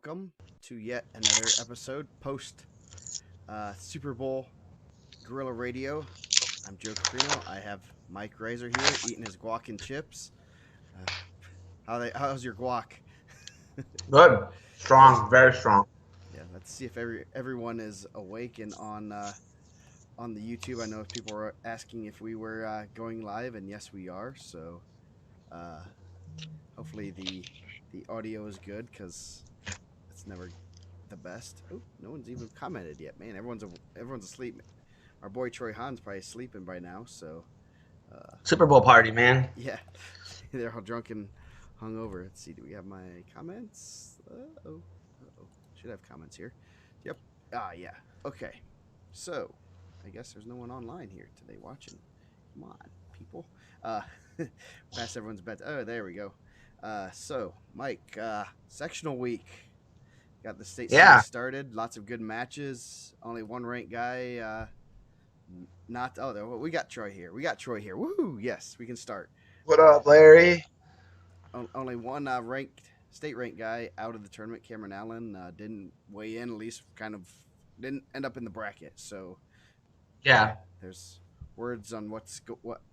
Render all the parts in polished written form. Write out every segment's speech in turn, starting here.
welcome to yet another episode post Super Bowl Gorilla Radio. I'm Joe Caprino. I have Mike Razor here eating his guac and chips. Uh, how's your guac? Good. Good. Strong. Very strong. Yeah, let's see if everyone is awake and on the YouTube. I know people were asking if we were going live, and yes, we are. So uh, hopefully the audio is good because it's never the best. Oh, no one's even commented yet, man. Everyone's asleep. Our boy Troy Hahn's probably sleeping by now. So, Super Bowl party, man. yeah, they're all drunk and hungover. Let's see. Do we have my comments? Oh, should have comments here. Yep. Yeah. Okay. So, I guess there's no one online here today watching. Come on, people. Uh, past everyone's bed. Oh, there we go. So, Mike, sectional week. Got the state Yeah. series started. Lots of good matches. Only one ranked guy. Not. Oh, we got Troy here. Woohoo! Yes, we can start. What up, Larry? Only one ranked state ranked guy out of the tournament. Cameron Allen didn't weigh in. At least kind of didn't end up in the bracket. So Yeah. there's words on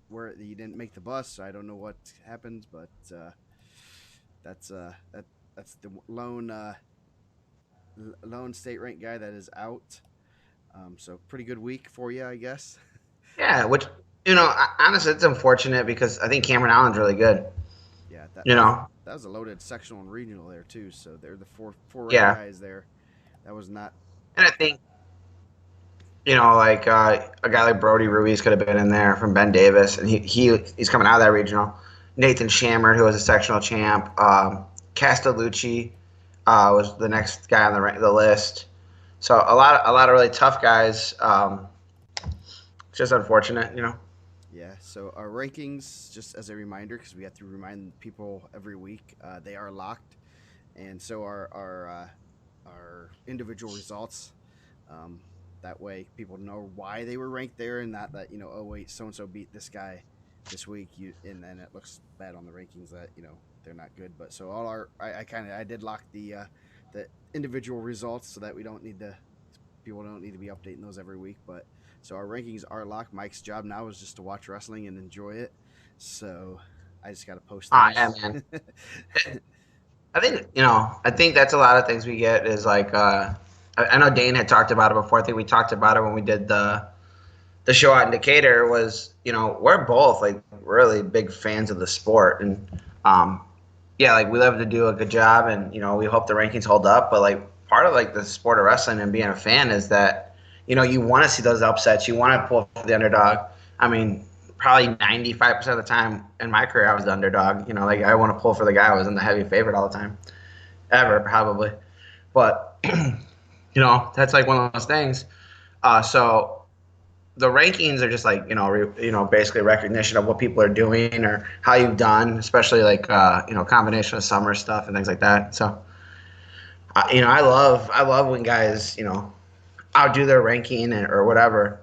where he didn't make the bus. So I don't know what happened, but that's the lone state ranked guy that is out. So pretty good week for you, I guess. Yeah. Which, honestly, it's unfortunate because I think Cameron Allen's really good. Yeah, You know. that was a loaded sectional and regional there too. So they're the four ranked Yeah. guys there. That was not. And I think like a guy like Brody Ruiz could have been in there from Ben Davis, and he's coming out of that regional. Nathan Shammer, who was a sectional champ. Castellucci was the next guy on the list. So a lot of really tough guys. It's just unfortunate. Yeah. So our rankings, just as a reminder, because we have to remind people every week, they are locked, and so our individual results. That way, people know why they were ranked there, and not that oh wait, so and so beat this guy this week, and then it looks bad on the rankings that they're not good. But so I did lock the individual results so that people don't need to be updating those every week. But so our rankings are locked. Mike's job now is just to watch wrestling and enjoy it. So I just got to post Yeah, things. man. I think that's a lot of things we get is like I know Dane had talked about it before. I think we talked about it when we did the show out in Decatur. Was we're both like really big fans of the sport, and yeah, like we love to do a good job, and we hope the rankings hold up. But like part of like the sport of wrestling and being a fan is that you want to see those upsets. You want to pull for the underdog. I mean, probably 95% of the time in my career, I was the underdog. Like I want to pull for the guy who was in the heavy favorite all the time, ever probably. But that's like one of those things. So the rankings are just like basically recognition of what people are doing or how you've done, especially like combination of summer stuff and things like that. So I love when guys outdo their ranking or whatever.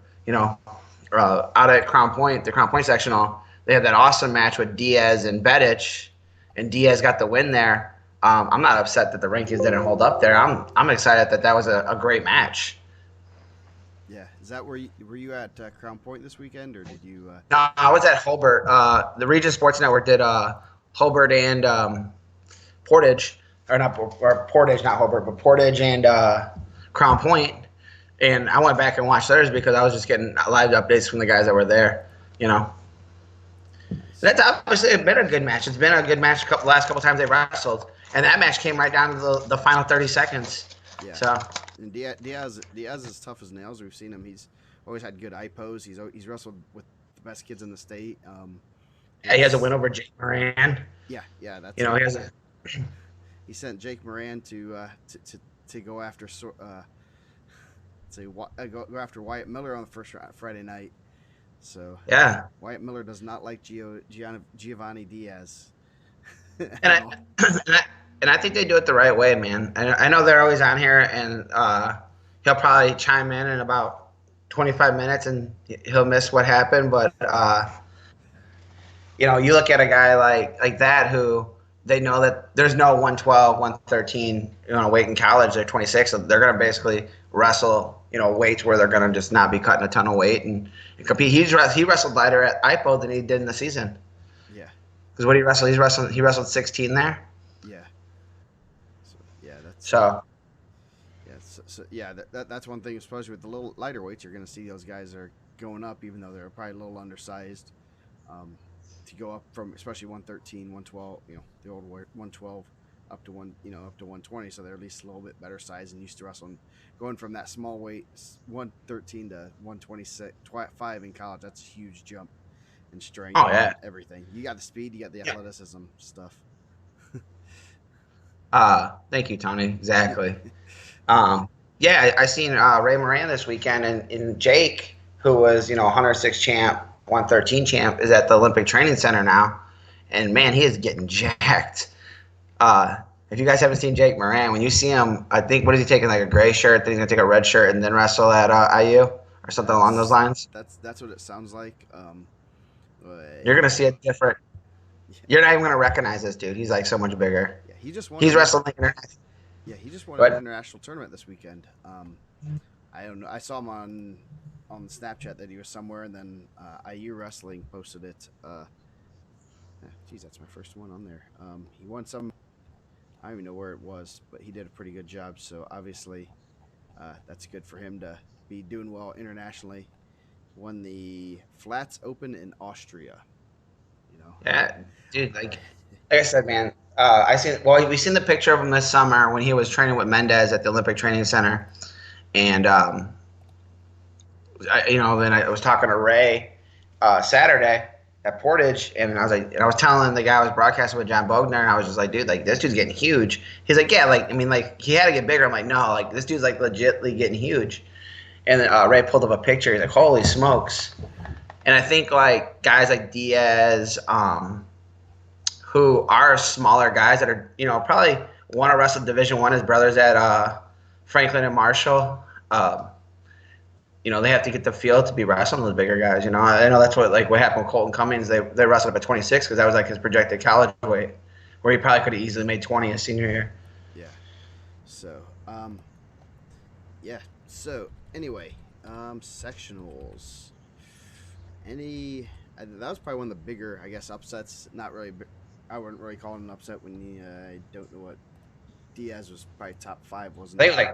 Out at Crown Point, the Crown Point sectional, they had that awesome match with Diaz and Bedic, and Diaz got the win there. I'm not upset that the rankings didn't hold up there. I'm excited that was a great match. Yeah, is that were you at Crown Point this weekend, or did you? No, I was at Hobart. The Region Sports Network did Hobart and Portage, or Portage, not Hobart, but Portage and Crown Point. And I went back and watched theirs because I was just getting live updates from the guys that were there. That's obviously been a good match. It's been a good match last couple times they wrestled, and that match came right down to the final 30 seconds. Yeah. So and Diaz is tough as nails. We've seen him. He's always had good eye pose. He's wrestled with the best kids in the state. yeah, he has a win over Jake Moran. Yeah, that's He has a. He sent Jake Moran to go after go after Wyatt Miller on the first Friday night. So Yeah. Wyatt Miller does not like Giovanni Diaz. And I think they do it the right way, man. I know they're always on here, and he'll probably chime in about 25 minutes, and he'll miss what happened. But you look at a guy like that who they know that there's no 112, 113, weight in college. They're 26, so they're going to basically wrestle, weights where they're going to just not be cutting a ton of weight and compete. He wrestled lighter at IPO than he did in the season. Yeah, Because what he wrestled, he wrestled 16 there. yeah. So yeah, that's So yeah, yeah. That's one thing, especially with the little lighter weights. You're going to see those guys are going up, even though they're probably a little undersized. Um, to go up from especially 113, 112, the old 112 up to up to 120, so they're at least a little bit better size and used to wrestling. Going from that small weight 113 to 126 5 in college, that's a huge jump in strength oh yeah, and everything. You got the speed, you got the yeah. athleticism stuff. Thank you, Tony. Exactly. Um, yeah, I seen Ray Moran this weekend, and Jake, who was 106 champ, 113 champ, is at the Olympic Training Center now, and man, he is getting jacked. Uh, if you guys haven't seen Jake Moran, when you see him, I think what is he taking, like a gray shirt? Then he's gonna take a red shirt and then wrestle at IU or something along those that's lines. that's what it sounds like. You're gonna Yeah, see a different. You're not even gonna recognize this dude. He's like so much bigger. yeah. He just won He's an wrestling like international. Yeah, he just won an But international tournament this weekend. I don't know. I saw him on Snapchat that he was somewhere, and then IU Wrestling posted it. Geez, that's my first one on there. He won some. I don't even know where it was, but he did a pretty good job. So obviously, that's good for him to be doing well internationally. Won the Flats Open in Austria. You know, yeah, dude, like I said, man, I seen. Well, we seen the picture of him this summer when he was training with Mendez at the Olympic Training Center, and then I was talking to Ray Saturday at Portage, and I was telling the guy I was broadcasting with John Bogner, and I was just like, dude, like this dude's getting huge. He's like, yeah, like I mean, like he had to get bigger. I'm like, no, like this dude's like legitly getting huge. And then Ray pulled up a picture. He's like, holy smokes. And I think like guys like Diaz, who are smaller guys that are probably want to wrestle Division 1. His brothers at Franklin and Marshall. They have to get the feel to be wrestling those bigger guys. I know that's what happened with Colton Cummings. They wrestled up at 26 because that was like his projected college weight, where he probably could have easily made 20 his senior year. yeah. So, yeah. So anyway, sectionals. That was probably one of the bigger, I guess, upsets. Not really. I wouldn't really call it an upset when I don't know what Diaz was probably top five, wasn't I he? think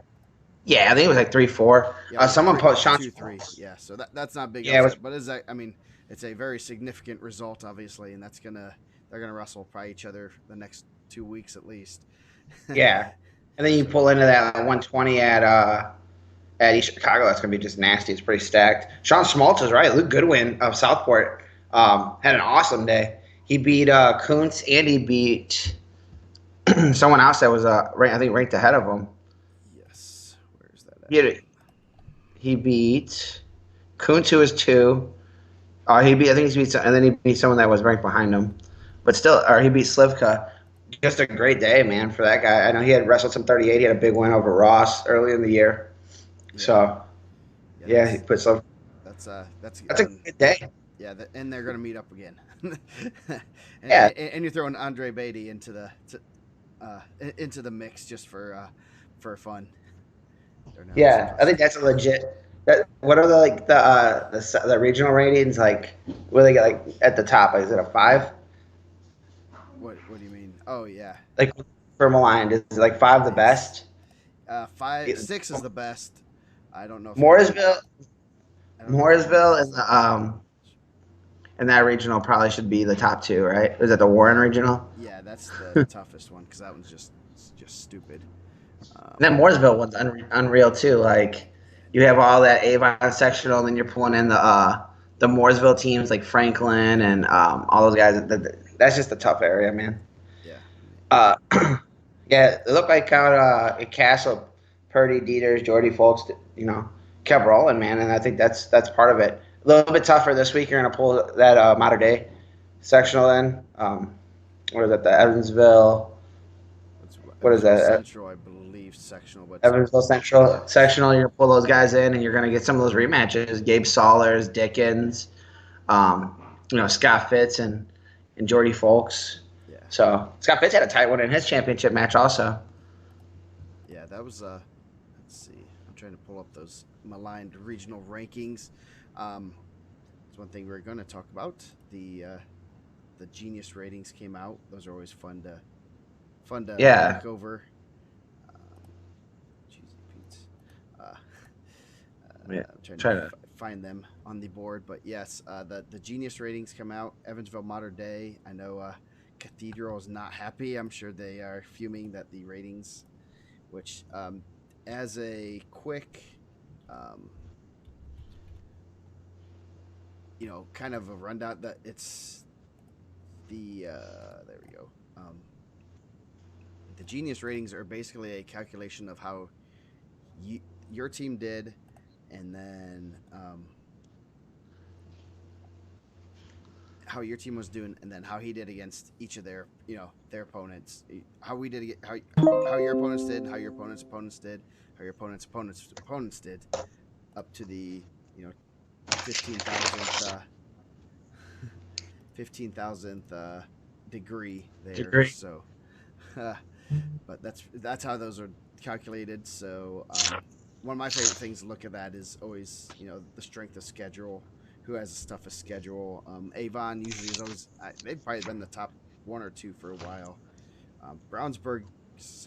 yeah, I think it was like 3-4. Yeah, like Someone posted Sean. 2-3. Yeah, so that's not a big Yeah, it was. upset, but is that? I mean, it's a very significant result, obviously, and they're gonna wrestle probably each other the next 2 weeks at least. Yeah, and then you pull into that 120 at East Chicago. That's gonna be just nasty. It's pretty stacked. Sean Schmaltz is right. Luke Goodwin of Southport had an awesome day. He beat Kuntz and he beat someone else that was I think ranked ahead of him. Yes, where's that He, at? had, he beat Kuntz, who was 2. I think he beat, and then he beat someone that was ranked behind him, but still, or he beat Slivka. Just a great day, man, for that guy. I know he had wrestled some 38. He had a big win over Ross early in the year. Yeah, So yeah, yeah, he put some. that's That's a good day. yeah, and they're gonna meet up again, and, Yeah, and you're throwing Andre Beatty into the mix just for fun. That's yeah. I think impressive. that's a legit. What are the regional ratings like? Where they get like at the top? Like, is it a 5? What do you mean? Oh yeah, Like for Maligned, is it like 5 the it's best? 6 is the best. I don't know if anyone. Mooresville, I don't know if anyone Mooresville, has and that. that regional probably should be the top 2, right? Is it the Warren Yeah, regional? yeah, that's the toughest one because that one's just stupid. And that Mooresville one's unreal too. Like you have all that Avon sectional, and then you're pulling in the Mooresville teams like Franklin and all those guys. That's just a tough area, man. Yeah, Uh, yeah, it looked like out Castle, Purdy, Dieters, Jordy Folks, kept rolling, man, and I think that's part of it. A little bit tougher this week. You're gonna pull that Mater Day sectional in. What is that? The Evansville. it's What is Evansville that? Central, I believe, sectional, but Evansville Central yeah, sectional. You're gonna pull those guys in, and you're gonna get some of those rematches. Gabe Sollers, Dickens, Scott Fitz, and Jordy Folks. yeah, So Scott Fitz had a tight one in his championship match also. Yeah, that was let's see. I'm trying to pull up those maligned regional rankings. It's one thing we're going to talk about. The Genius ratings came out. Those are always fun to Yeah, look over. Um, Cheesy Pete's. Uh, yeah. I'm trying to Try to. find them on the board, but yes, the Genius ratings come out. Evansville Modern Day. I know Cathedral is not happy. I'm sure they are fuming that the ratings, which as a quick, um, kind of a rundown, that it's there we go. The Genius ratings are basically a calculation of how you, your team did, and then how your team was doing, and then how he did against each of their opponents. How we did how your opponents did, how your opponents did, how your opponents did, up to the 15,000th 15,000th degree there. Degree. So, but that's how those are calculated. So, one of my favorite things to look at that is always the strength of schedule. Who has the toughest schedule? Avon usually is always they've probably been the top one or two for a while. Brownsburg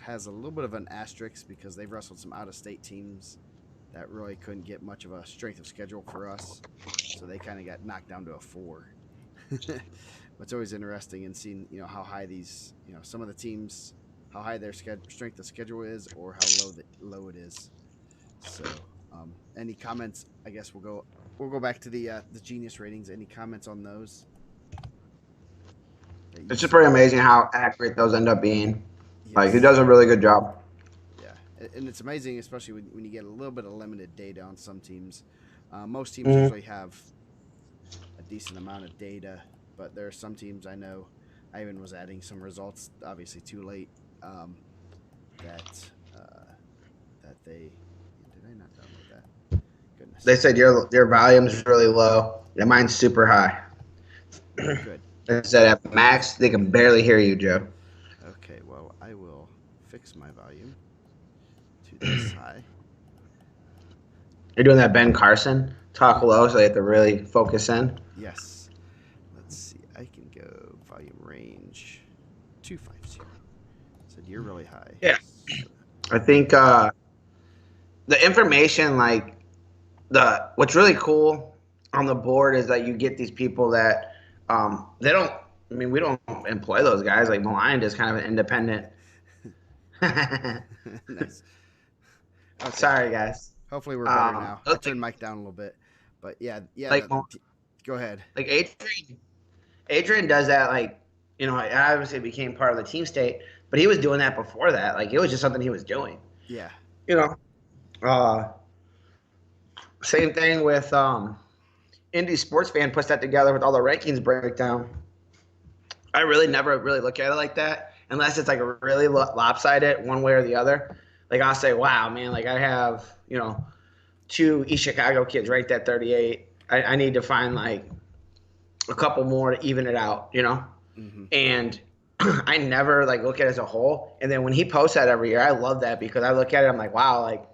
has a little bit of an asterisk because they've wrestled some out of state teams that really couldn't get much of a strength of schedule for us, so they kind of got knocked down to a four. But it's always interesting in seeing how high these some of the teams, how high their strength of schedule is, or how low it is. So, any comments? I guess we'll go back to the Genius ratings. Any comments on those that It's you've just pretty seen? amazing how accurate those end up being. Like he Yes. does a really good job. Yeah, and it's amazing, especially when you get a little bit of limited data on some teams. Most teams Mm-hmm. usually have a decent amount of data, but there are some teams I know. I even was adding some results, obviously too late. Um, that that they did I not download that? They Goodness. said your volume's really low, and mine's super high. Oh, good. They said at max they can barely hear you, Joe. Okay, well I will fix my volume to this high. You're doing that Ben Carson talk low, so they have to really focus in. Yes. Let's see. I can go volume range 250. Said you're really high. Yeah, So, I think the information, like the what's really cool on the board is that you get these people that they don't. I mean, we don't employ those guys. Like Maligned is kind of an independent. nice. Okay. Sorry, guys. Hopefully we're better now. I Like turned Mike down a little bit, but yeah. like Go ahead. like Adrian does that. Like I obviously became part of the team state, but he was doing that before that. Like it was just something he was doing. Yeah. You know. Uh, Same thing with Indie Sports Fan puts that together with all the rankings breakdown. I really never really look at it like that unless it's like really lopsided one way or the other. Like I'll say, wow, man, like I have two East Chicago kids ranked at 38. I need to find like a couple more to even it out. Hmm. And I never like look at it as a whole. And then when he posts that every year, I love that because I look at it, I'm like, wow, like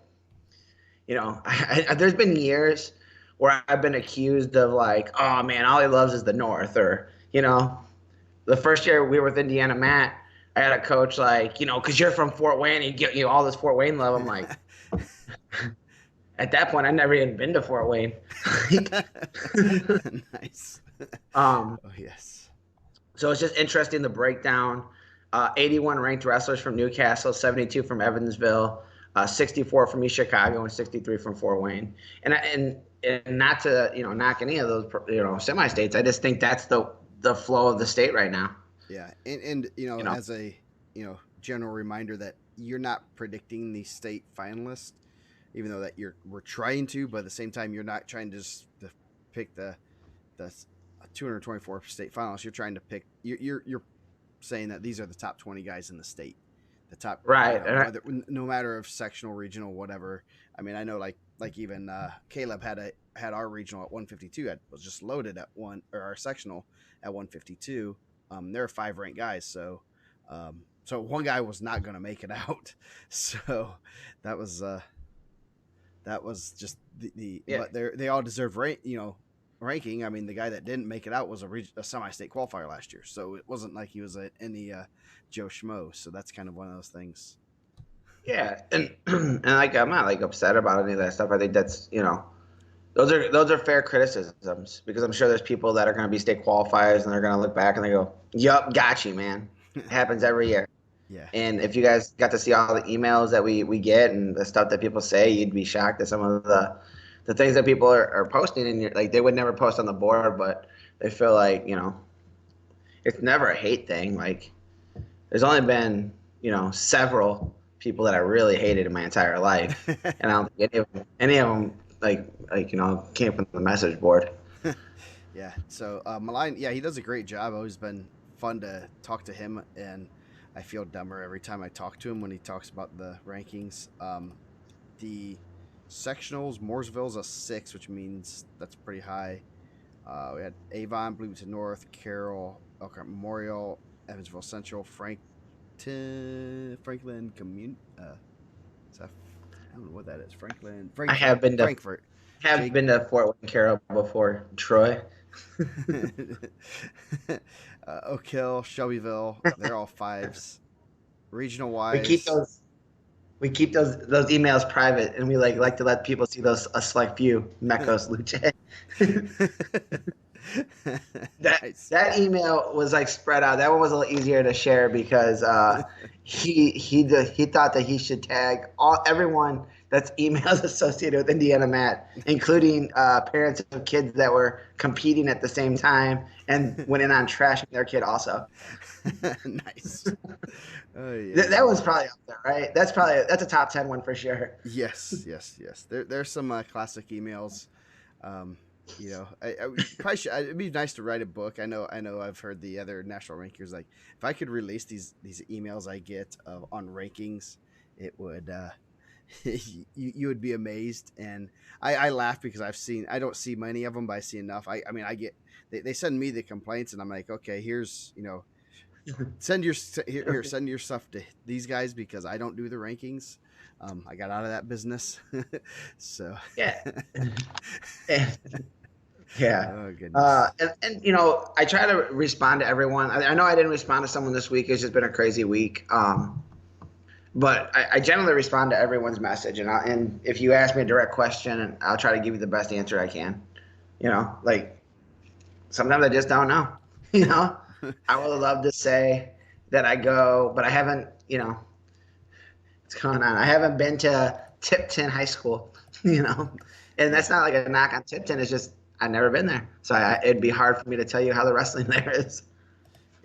there's been years where I've been accused of like, oh man, all he loves is the North, or the first year we were with Indiana Matt, I had a coach like, because you're from Fort Wayne, and you get all this Fort Wayne love. I'm like, at that point, I never even been to Fort Wayne. Nice. um, Oh yes. so it's just interesting the breakdown. 81 ranked wrestlers from Newcastle, 72 from Evansville, 64 from East Chicago, and 63 from Fort Wayne. And not to knock any of those semi-states. I just think that's the flow of the state right now. Yeah, and You know, as a general reminder that you're not predicting the state finalists, even though that we're trying to, but at the same time you're not trying to just to pick the 224 state finalists. You're trying to pick you're saying that these are the top 20 guys in the state, the top right? whether no matter if sectional, regional, whatever. I mean, I know like even Caleb had our regional at 152. Was just loaded at one, or our sectional at 152. There are 5 ranked guys, so one guy was not going to make it out. So that was just Yeah. but they all deserve ranking. I mean, the guy that didn't make it out was a semi-state qualifier last year, so it wasn't like he was any Joe Schmo. So that's kind of one of those things. Yeah, and like I'm not like upset about any of that stuff. I think that's those are fair criticisms because I'm sure there's people that are going to be state qualifiers and they're going to look back and they go, "Yup, got you, man." It happens every year. Yeah. And if you guys got to see all the emails that we get and the stuff that people say, you'd be shocked at some of the things that people are posting. And you're, like they would never post on the board, but they feel like it's never a hate thing. Like there's only been several people that I really hated in my entire life, and I don't think any of them came from the message board. Yeah. So Malign, yeah, he does a great job. Always been fun to talk to him, and I feel dumber every time I talk to him when he talks about the rankings. The sectionals, Mooresville's a 6, which means that's pretty high. We had Avon, Bloomington North, Carroll, Elkhart Memorial, Evansville Central, Franklin Commun. I don't know what that is. I have been to Frankfurt, have Jake. been to Fort Wayne Carroll before, Troy. Oak Hill, Shelbyville. They're all 5s. Regional we keep wise, those we keep those emails private, and we like to let people see those a select few. Mecos Luce. that nice. that email was like spread out. That one was a little easier to share because he thought that he should tag everyone that's emails associated with Indiana Matt, including parents of kids that were competing at the same time and went in on trashing their kid also. Nice. Oh yeah, That yeah. was probably up there, right? That's a top 10 one for sure. Yes, yes, yes. There's some classic emails. Um, I probably should. It'd be nice to write a book. I know. I've heard the other national rankers like if I could release these emails I get on rankings, it would. You would be amazed, and I laugh because I don't see many of them, but I see enough. I mean, they send me the complaints, and I'm like, okay, here's send your stuff to these guys because I don't do the rankings. I got out of that business, so Yeah. Yeah. oh goodness. And I try to respond to everyone. I know I didn't respond to someone this week. It's just been a crazy week. But I generally respond to everyone's message. And if you ask me a direct question, I'll try to give you the best answer I can. Like sometimes I just don't know. You know, I would love to say that I go, but I haven't, what's going on? I haven't been to Tipton High School, you know, and Yeah, that's not like a knock on Tipton. It's just I've never been there, so it'd be hard for me to tell you how the wrestling there is.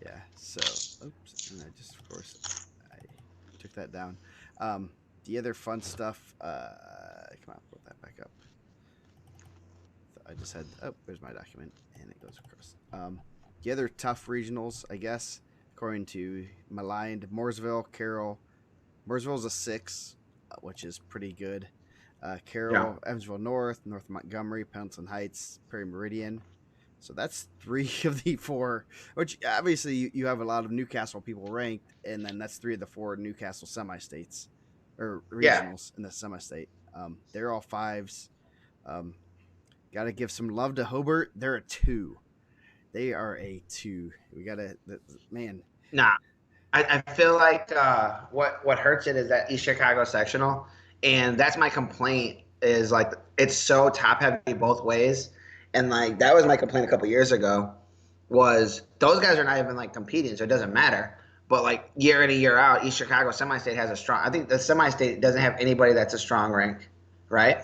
yeah. So, oops, and I just, of course, I took that down. The other fun stuff. Come on, put that back up. I just had. Oh, there's my document, and it goes across. The other tough regionals, I guess, according to Maligned, Mooresville, Carroll. Mooresville's a 6, which is pretty good. Yeah, Carroll, Evansville North, North Montgomery, Pendleton Heights, Perry Meridian. So that's 3 of the 4, which obviously you have a lot of Newcastle people ranked, and then that's 3 of the 4 Newcastle semi-states or yeah. regionals in the semi-state. They're all 5s. Um, Got to give some love to Hobart. They're a 2. They are a 2. We got to, man. Nah, I feel like what hurts it is that East Chicago sectional, and that's my complaint. Is like it's so top heavy both ways, and like that was my complaint a couple years ago. Was those guys are not even like competing, so it doesn't matter. But like year in and year out, East Chicago semi-state has a strong. I think the semi-state doesn't have anybody that's a strong rank, right?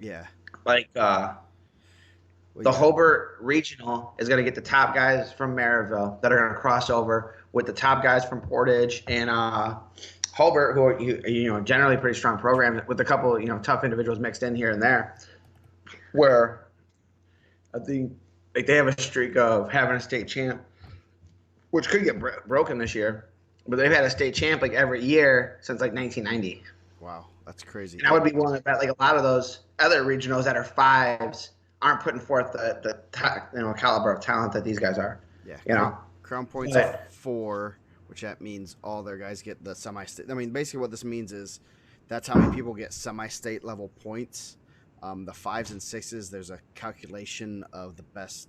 Yeah. Like Well, the you got, Hobart Regional is going to get the top guys from Maryville that are going to cross over with the top guys from Portage and Hobart, who are generally pretty strong programs with a couple tough individuals mixed in here and there. Where I think like they have a streak of having a state champ, which could get broken this year, but they've had a state champ like every year since like 1990. wow, that's crazy. And I would be willing to bet like a lot of those other regionals that are 5s aren't putting forth the caliber of talent that these guys are. Yeah, You know. Crown Point's a But 4, which that means all their guys get the semi-state. I mean, basically what this means is that's how many people get semi-state level points. The fives and sixes, there's a calculation of the best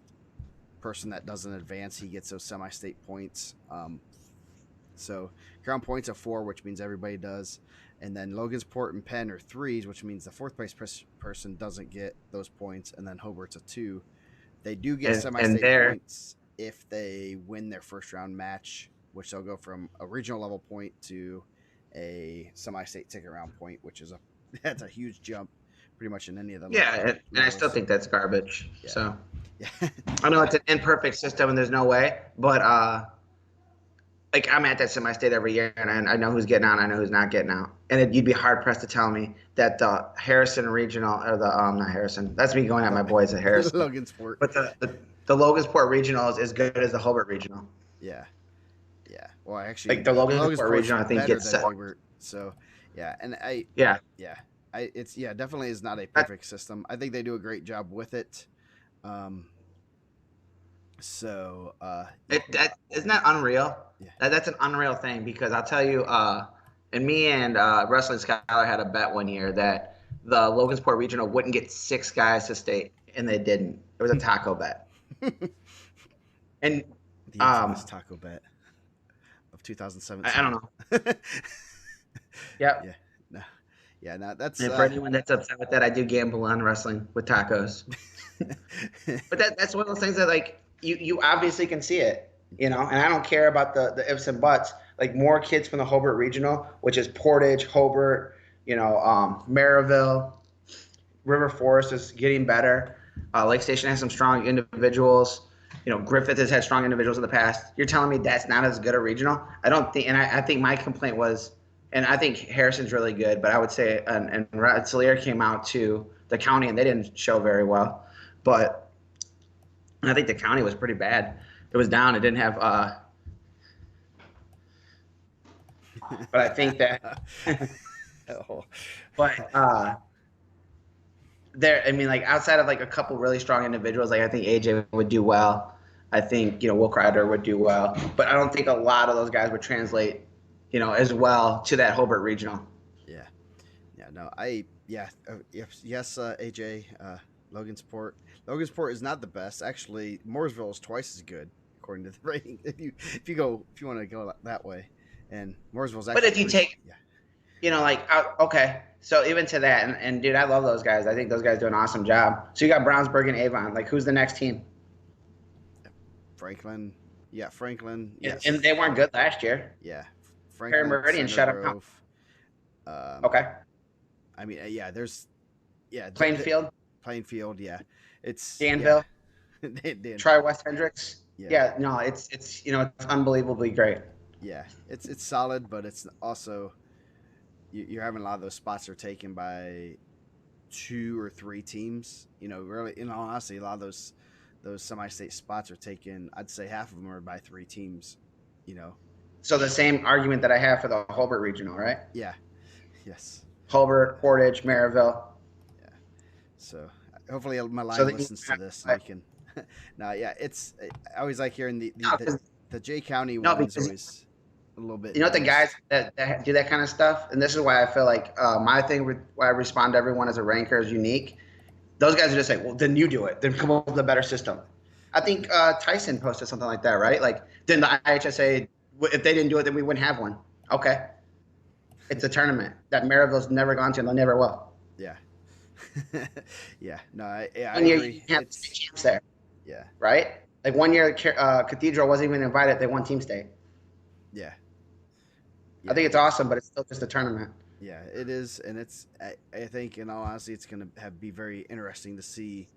person that doesn't advance. He gets those semi-state points. So Crown Point's a 4, which means everybody does. And then Logansport and Penn are 3s, which means the fourth place person doesn't get those points. And then Hobart's a 2. They do get and semi-state there, points if they win their first round match, which they'll go from a regional level point to a semi-state ticket round point, which is a that's a huge jump, pretty much in any of the yeah, and I still levels. think that's garbage. Yeah, So yeah, I know it's an imperfect system and there's no way, but like I'm at that semi-state every year, and I know who's getting out, and I know who's not getting out. And you'd be hard pressed to tell me that the Harrison regional or the not Harrison. That's me going at my boys at Harrison. Logansport. But the Logansport regional is as good as the Hobart regional. Yeah, yeah. Well, Like actually, the Logansport Logansport's regional, I think better gets than set. Hobart. So, yeah, and Yeah, yeah, it's definitely is not a that, perfect system. I think they do a great job with it. Um, so, yeah, that isn't that unreal. yeah. That's an unreal thing because I'll tell you, and me and Wrestling Scholar had a bet one year that the Logansport regional wouldn't get 6 guys to state, and they didn't. It was a taco bet, and The infamous um, taco bet of I don't 2017. know. Yep. Yeah, no, yeah, no, that's And for anyone that's upset with that, I do gamble on wrestling with tacos. But that's one of those things that like you obviously can see it, and I don't care about the ifs and buts. Like more kids from the Hobart Regional, which is Portage, Hobart, Maryville, River Forest is getting better. Lake Station has some strong individuals. Griffith has had strong individuals in the past. You're telling me that's not as good a regional? I don't think, and I think my complaint was, and I think Harrison's really good, but I would say, and Rensselaer came out to the county and they didn't show very well. But I think the county was pretty bad. It was down. It didn't have, but I think that, oh, but there, I mean, like outside of like a couple really strong individuals, like I think AJ would do well. I think Will Kreider would do well, but I don't think a lot of those guys would translate, as well to that Hobart regional. yeah, yeah. No, yes, AJ, Logansport. Logansport is not the best. Actually, Mooresville is twice as good according to the rating. If you want to go that way, and Mooresville's But actually if you pretty. take, Yeah, okay, so even to that, and dude, I love those guys. I think those guys do an awesome job. So you got Brownsburg and Avon. Like, who's the next team? Franklin. Yeah, Franklin. And Yes. they weren't good last year. Yeah, Perry Franklin, Meridian Center shut them out. Grove. Um, Okay, I mean, yeah. There's yeah, Plainfield, Plainfield. Yeah, it's yeah. Danville, Try Danville. West Hendricks. Yeah, Yeah, no, it's unbelievably great. yeah. It's solid, but it's also you're having a lot of those spots are taken by 2 or 3 teams. Really, in all honesty, a lot of those semi-state spots are taken. I'd say half of them are by 3 teams. You know, So the same argument that I have for the Hobart Regional, right? yeah, yes, Hobart, Portage, Maryville. yeah. So hopefully my So line that listens to this and we can. No, yeah, it's I always like hearing the J County no, one's because always a little bit you know what the guys biased. that do that kind of stuff, and this is why I feel like my thing why I respond to everyone as a ranker is unique. Those guys are just like, well, then you do it. Then come up with a better system. I think Tyson posted something like that, right? Like, then the IHSA, if they didn't do it, then we wouldn't have one. Okay, it's a tournament that Maryville's never gone to, and they never will. Yeah, yeah. No, I One year agree. you have three It's champs there, yeah, right? Like one year, Cathedral wasn't even invited. They won team state. yeah, I yeah. think it's awesome, but it's still just a tournament. Yeah, it is, and I think in all honesty, it's going to be very interesting to see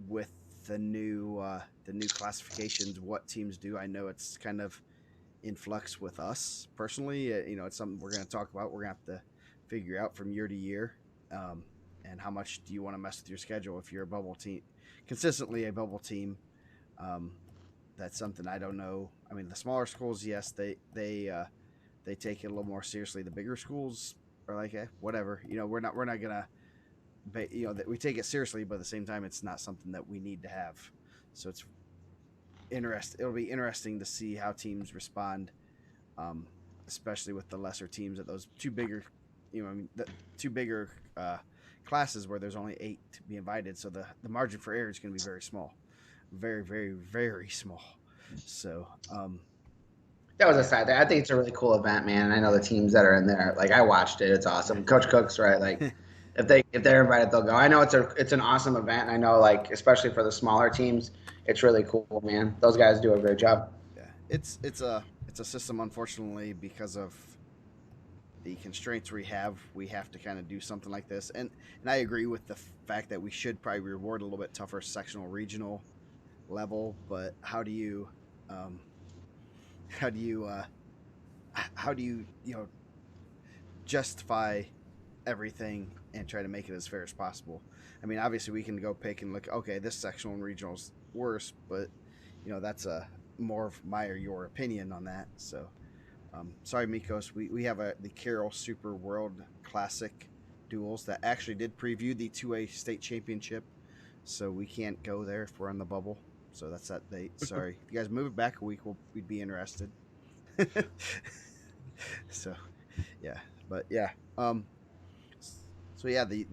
with the new classifications what teams do. I know it's kind of in flux with us personally. It's something we're going to talk about. We're going to have to figure out from year to year, and how much do you want to mess with your schedule if you're a bubble team, consistently a bubble team. Um, that's something I don't know. I mean, the smaller schools, yes, they take it a little more seriously. The bigger schools are like, whatever. We're not gonna, that we take it seriously, but at the same time, it's not something that we need to have. So It'll be interesting to see how teams respond, um, especially with the lesser teams at those two bigger, I mean, the two bigger classes where there's only 8 to be invited. So the margin for error is going to be very small, very, very, very small. So That was a yeah, side thing. I think it's a really cool event, man. And I know the yeah, teams that are in there. Like I watched it. It's awesome. Coach Cook's right. Like if they're invited, they'll go. I know it's an awesome event. And I know like especially for the smaller teams, it's really cool, man. Those guys do a great job. yeah. It's a system, unfortunately, because of the constraints we have to kind of do something like this. And I agree with the fact that we should probably reward a little bit tougher sectional regional level. But um, how do you how do you justify everything and try to make it as fair as possible? I mean, obviously we can go pick and look. Okay, this sectional and regional's worse, but that's a more of my or your opinion on that. So sorry, Mikos. We have the Carroll Super World Classic duels that actually did preview the 2A state championship, so we can't go there if we're on the bubble. So that's that date. Sorry. If you guys move it back a week, we'd be interested. So yeah, but yeah. Um. So yeah, the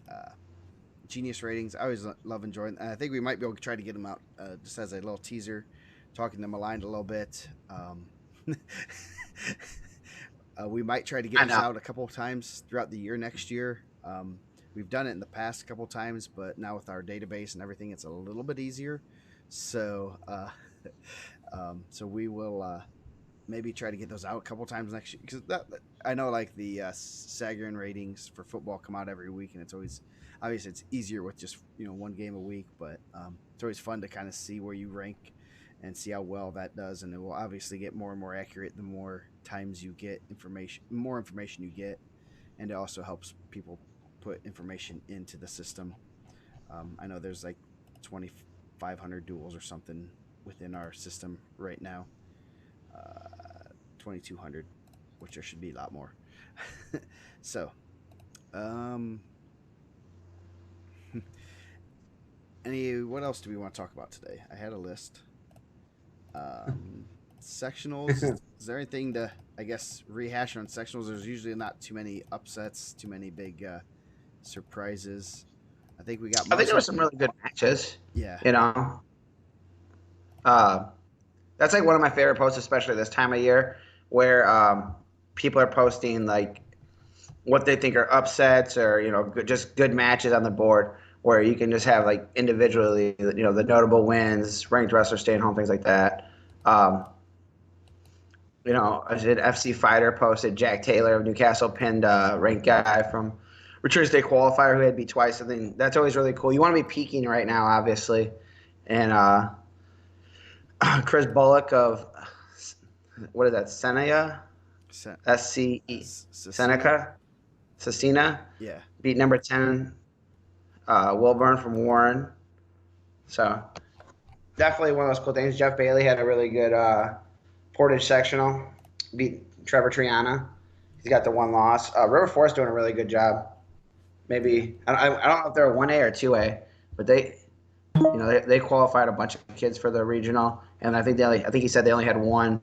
uh, genius ratings. I always love enjoying. And I think we might be able to try to get them out just as a little teaser, talking them aligned a little bit. We might try to get I this know. out a couple of times throughout the year next year. We've done it in the past a couple of times, but now with our database and everything, it's a little bit easier. So, so we will maybe try to get those out a couple times next year because I know like the Sagarin ratings for football come out every week, and it's always obviously it's easier with just one game a week, but it's always fun to kind of see where you rank and see how well that does, and it will obviously get more and more accurate the more times you get information, more information you get, and it also helps people put information into the system. I know there's like 2,500 duels or something within our system right now, 2,200, which there should be a lot more. So, um, what else do we want to talk about today? I had a list. Um, Sectionals. Is there anything to, I guess, rehash on sectionals? There's usually not too many upsets, too many big surprises. I think we got I think most there of were the, some really good matches. yeah, You know, uh, that's like one of my favorite posts, especially this time of year, where people are posting like what they think are upsets or just good matches on the board, where you can just have like individually the notable wins, ranked wrestlers staying home, things like that. Um, I did FC Fighter posted Jack Taylor of Newcastle pinned a ranked guy from Return State qualifier who had beat twice. I think that's always really cool. You want to be peaking right now, obviously, and Chris Bullock of what is that? Senea, SCE, Cecina. Seneca, Cecina Yeah, beat number 10 Wilburn from Warren. So definitely one of those cool things. Jeff Bailey had a really good Portage sectional, beat Trevor Triana. He's got the one loss. River Forest doing a really good job. yeah, Maybe I don't know if they're a 1A or 2A, but they qualified a bunch of kids for the regional, and I think he said they only had one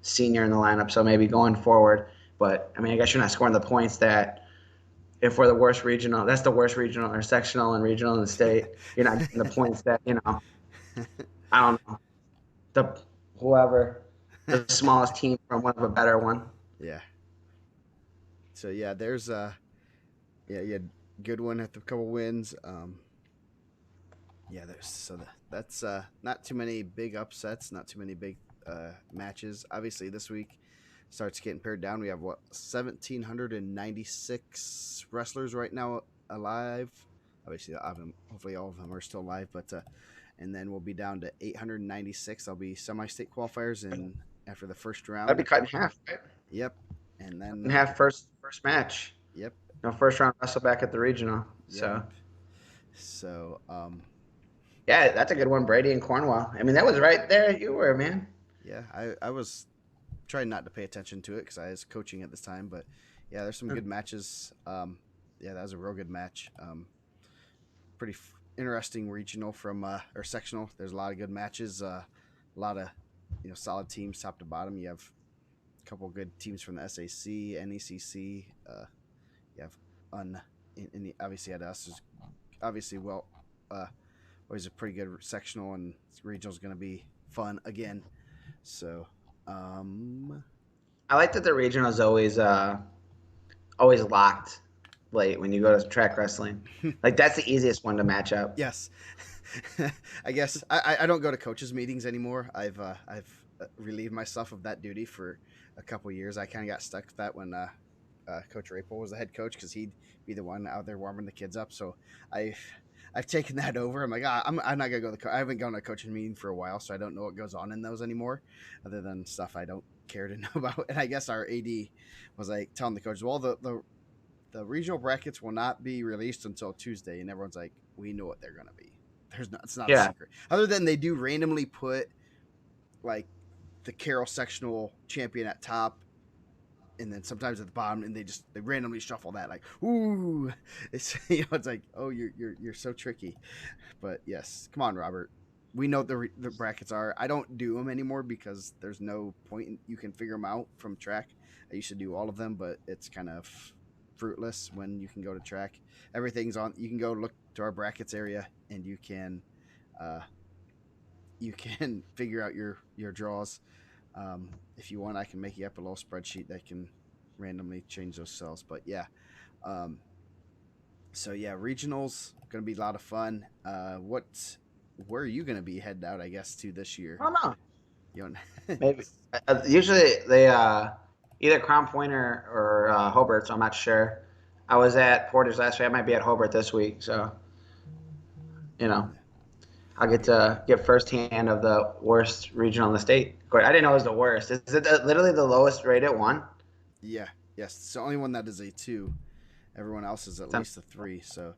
senior in the lineup, so maybe going forward. But I mean, I guess you're not scoring the points that if we're the worst regional, that's the worst regional or sectional and regional in the state. You're not getting the points that I don't know the whoever the smallest team from one of a better one. yeah. So yeah, there's yeah, you had good one at the couple wins. Yeah, that's not too many big upsets, not too many big matches. Obviously, this week starts getting pared down. We have 1,796 wrestlers right now alive. Obviously, hopefully all of them are still alive, but and then we'll be down to 896. There'll be semi-state qualifiers and after the first That'd round. be cut in half, right? Yep, and Cut then in half first match. yep, First round wrestle back at the regional. yep. So So yeah, that's a good one, Brady and Cornwall. I mean, that was right there. You were, man. yeah, I was trying not to pay attention to it because I was coaching at this time. But yeah, there's some good matches. Yeah, that was a real good match. Pretty. interesting regional from or sectional. There's a lot of good matches. A lot of solid teams top to bottom. You have a couple good teams from the SAC, NECC. You have obviously at us is obviously uh, always a pretty good sectional, and regional is going to be fun again. So I like that the regional is always locked late when you go to track wrestling. Like that's the easiest one to match up. yes, I guess I don't go to coaches meetings anymore. I've relieved myself of that duty for a couple years. I kind of got stuck with that when Coach Rapel was the head coach because he'd be the one out there warming the kids up. So I've I've taken that over. I'm like, I'm not gonna go to I haven't gone to a coaching meeting for a while, so I don't know what goes on in those anymore, other than stuff I don't care to know about. And I guess our AD was like telling the coaches, well, the regional brackets will not be released until Tuesday, and everyone's like, we know what they're gonna be. It's not a Yeah, secret. Other than they do randomly put like the Carroll sectional champion at top, and then sometimes at the bottom, and they randomly shuffle that like, ooh, it's it's like, oh, you're so tricky. But yes, come on, Robert. We know the brackets are. I don't do them anymore because there's no point. You can figure them out from track. I used to do all of them, but it's kind of fruitless when you can go to track. Everything's on. You can go look to our brackets area, and uh, you can figure out your draws. If you want, I can make you up a little spreadsheet that can randomly change those cells. But yeah, um, so yeah, regionals gonna be a lot of fun. Where are you gonna be headed out? I guess to this year. I don't know. You know, Maybe usually they either Crown Point or Hobart, so I'm not sure. I was at Portage last week. I might be at Hobart this week, so you know I'll get yeah, to get firsthand of the worst regional in the state. I didn't know it was the worst. Is it literally the lowest rated one? yeah, yes. It's the only one that is a two. Everyone else is at That's, least a three. So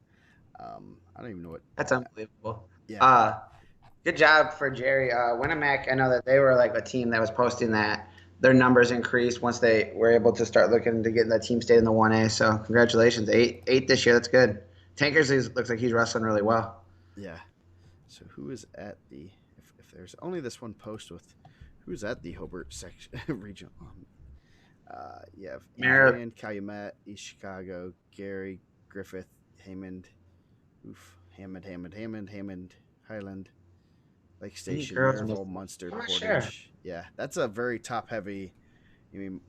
I don't even know what. that's unbelievable. Yeah, Uh, Good job for Jerry. Winnemac, I know that they were like a team that was posting that their numbers increased once they were able to start looking to get that team stayed in the 1A. So congratulations, eight this year. That's good. Tankers looks like he's wrestling really well. yeah. So who is at the? If there's only this one post with who's at the Hobart section regional. You have Mer- Adrian, Calumet, East Chicago, Gary, Griffith, Hammond, Hammond, Highland, Lake any Station, girls? Maryville, Munster, I'm not sure. Portage. Yeah, that's a very top heavy. I mean,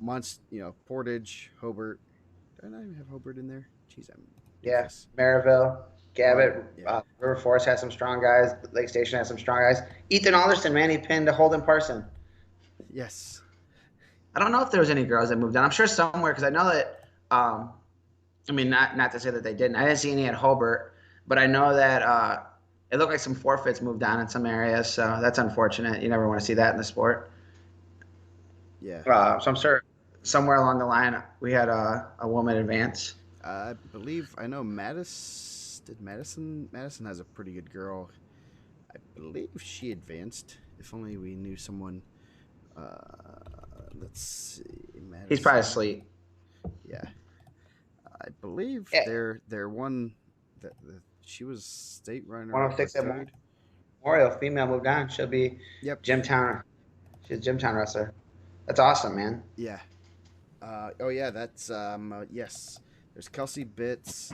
Portage, Hobart. Did I not even have Hobart in there? Jeez, I'm Yeah, doofus. Maryville, Mar, Gabbett, yeah, River Forest has some strong guys. Lake Station has some strong guys. Ethan Alderson, man, he pinned Holden Parson. yes, I don't know if there was any girls that moved on. I'm sure somewhere because I know that. I mean, not to say that they didn't. I didn't see any at Hobart, but I know that it looked like some forfeits moved on in some areas. So that's unfortunate. You never want to see that in the sport. yeah. So I'm sure somewhere along the line we had a woman advance. I believe I know Madison. Did Madison has a pretty good girl. I believe she advanced. If only we knew someone. Let's see, He's probably Madison. asleep. Yeah, I believe Yeah, their one that she was state runner up or 106 at third. Memorial, female moved on. She'll be Yep. Gymtown. She's a Gymtown wrestler. That's awesome, man. Yeah. Oh yeah, that's yes. There's Kelsey Bills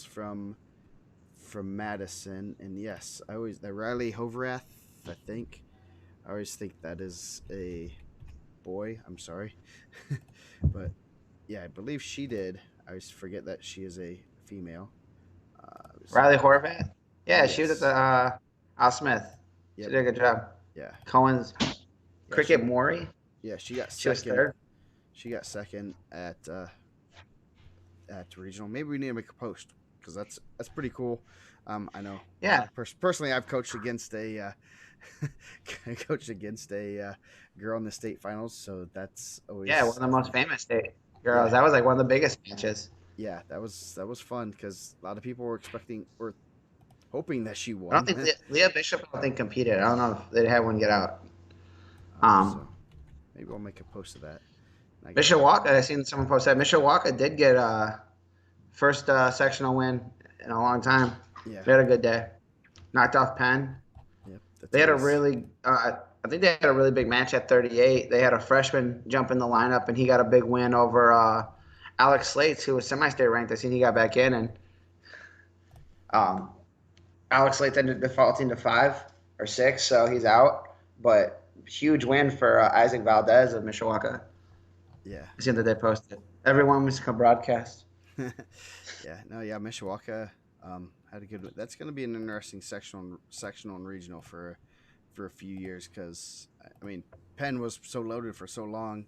from Madison, and yes, I always the Riley Hoverath. I think I always think that is a boy. I'm sorry, but yeah, I believe she did. I always forget that she is a female. Let me see. Riley Horvath. Yeah, she was at the Yes. Al Smith. She Yep. did a good job. Yeah. Cohen's Yeah. Cricket Maury. She got She was second. third. She got second at regional. Maybe we need to make a post because that's pretty cool. I know. Yeah, Personally, I've coached against a girl in the state finals, so that's yeah, one always of the most famous state yeah, girls. That was like one of the biggest matches. yeah. That was fun because a lot of people were hoping that she I don't won. think Leah Bishop. I don't think competed. I don't know if they had one get out. So Um, maybe I'll make a post of that. And I can talk Mishawaka. about I it. seen someone post that Mishawaka did get first sectional win in a long time. Yeah. They had a good day. Knocked off Penn. Yep. The They had a twos. really, I think they had a really big match at 38. They had a freshman jump in the lineup, and he got a big win over Alex Slates, who was semi-state ranked. I seen he got back in, and um, Alex Slates ended up defaulting to 5 or 6, so he's out. But huge win for Isaac Valdez of Mishawaka. Yeah. I seen that they posted. Everyone was to broadcast. Yeah. No. Yeah. Mishawaka had a good. That's going to be an interesting sectional and regional for a few years because I mean Penn was so loaded for so long.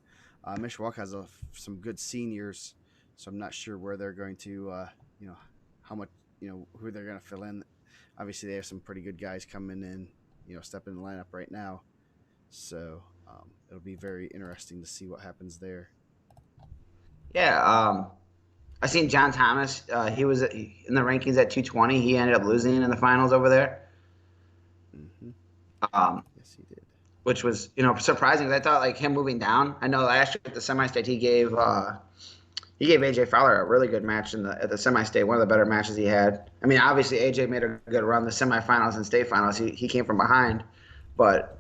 Mishawaka has some good seniors, so I'm not sure where they're going to you know how much who they're going to fill in. Obviously, they have some pretty good guys coming in, stepping in the lineup right now. So it'll be very interesting to see what happens there. Yeah, I seen John Thomas. He was in the rankings at 220. He ended up losing in the finals over there, Hmm. um, Yes, he did. which was surprising. I thought like him moving down. I know last year at the semi-state he gave AJ Fowler a really good match at the semi-state, one of the better matches he had. I mean, obviously AJ made a good run the semifinals and state finals. He came from behind, but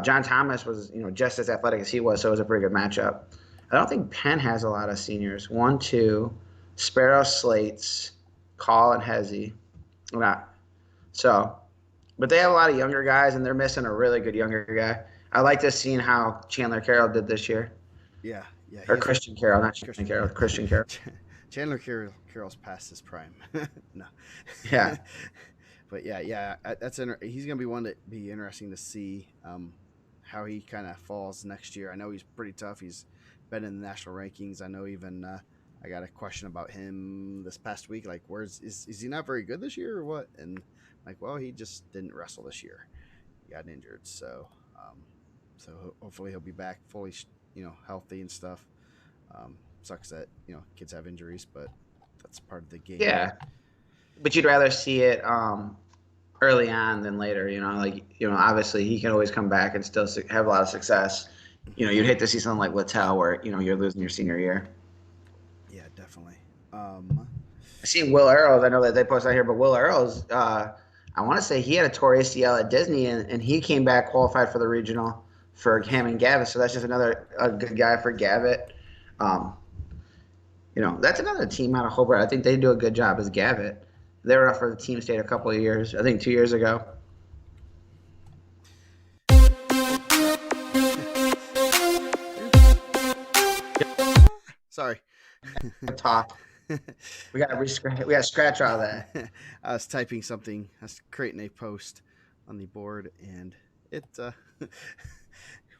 John Thomas was just as athletic as he was, so it was a pretty good matchup. I don't think Penn has a lot of seniors. One, two, Sparrow, Slates, Call, and Hezzy. Not so, but they have a lot of younger guys, and they're missing a really good younger guy. I like to seeing how Chandler Carroll did this year, Yeah, yeah, or he has a Christian Carroll, not Chandler Christian. Carroll, Christian Carroll. Chandler Carroll's past his prime. No, Yeah, but yeah, yeah, he's gonna be one to be interesting to see how he kind of falls next year. I know he's pretty tough. He's been in the national rankings. I know even I got a question about him this past week. Like, is he not very good this year or what? And I'm like, well, he just didn't wrestle this year. He got injured, so hopefully he'll be back fully, healthy and stuff. Sucks that kids have injuries, but that's part of the game. yeah. But you'd rather see it early on than later. Obviously he can always come back and still have a lot of success. You'd hate to see something like Littell where you're losing your senior year. Yeah, definitely. I see Will Earls. I know that they posted out here, but Will Earls, I want to say he had a torn ACL at Disney, and he came back qualified for the regional for Hammond Gavitt. So that's just another a good guy for Gavitt. Um, that's another team out of Hobart. I think they do a good job as Gavitt. They were up for the team state a couple of years. I think 2 years ago. Oh, sorry. Oops. Sorry. Talk. We got to scratch all that. I was typing something. I was creating a post on the board, and it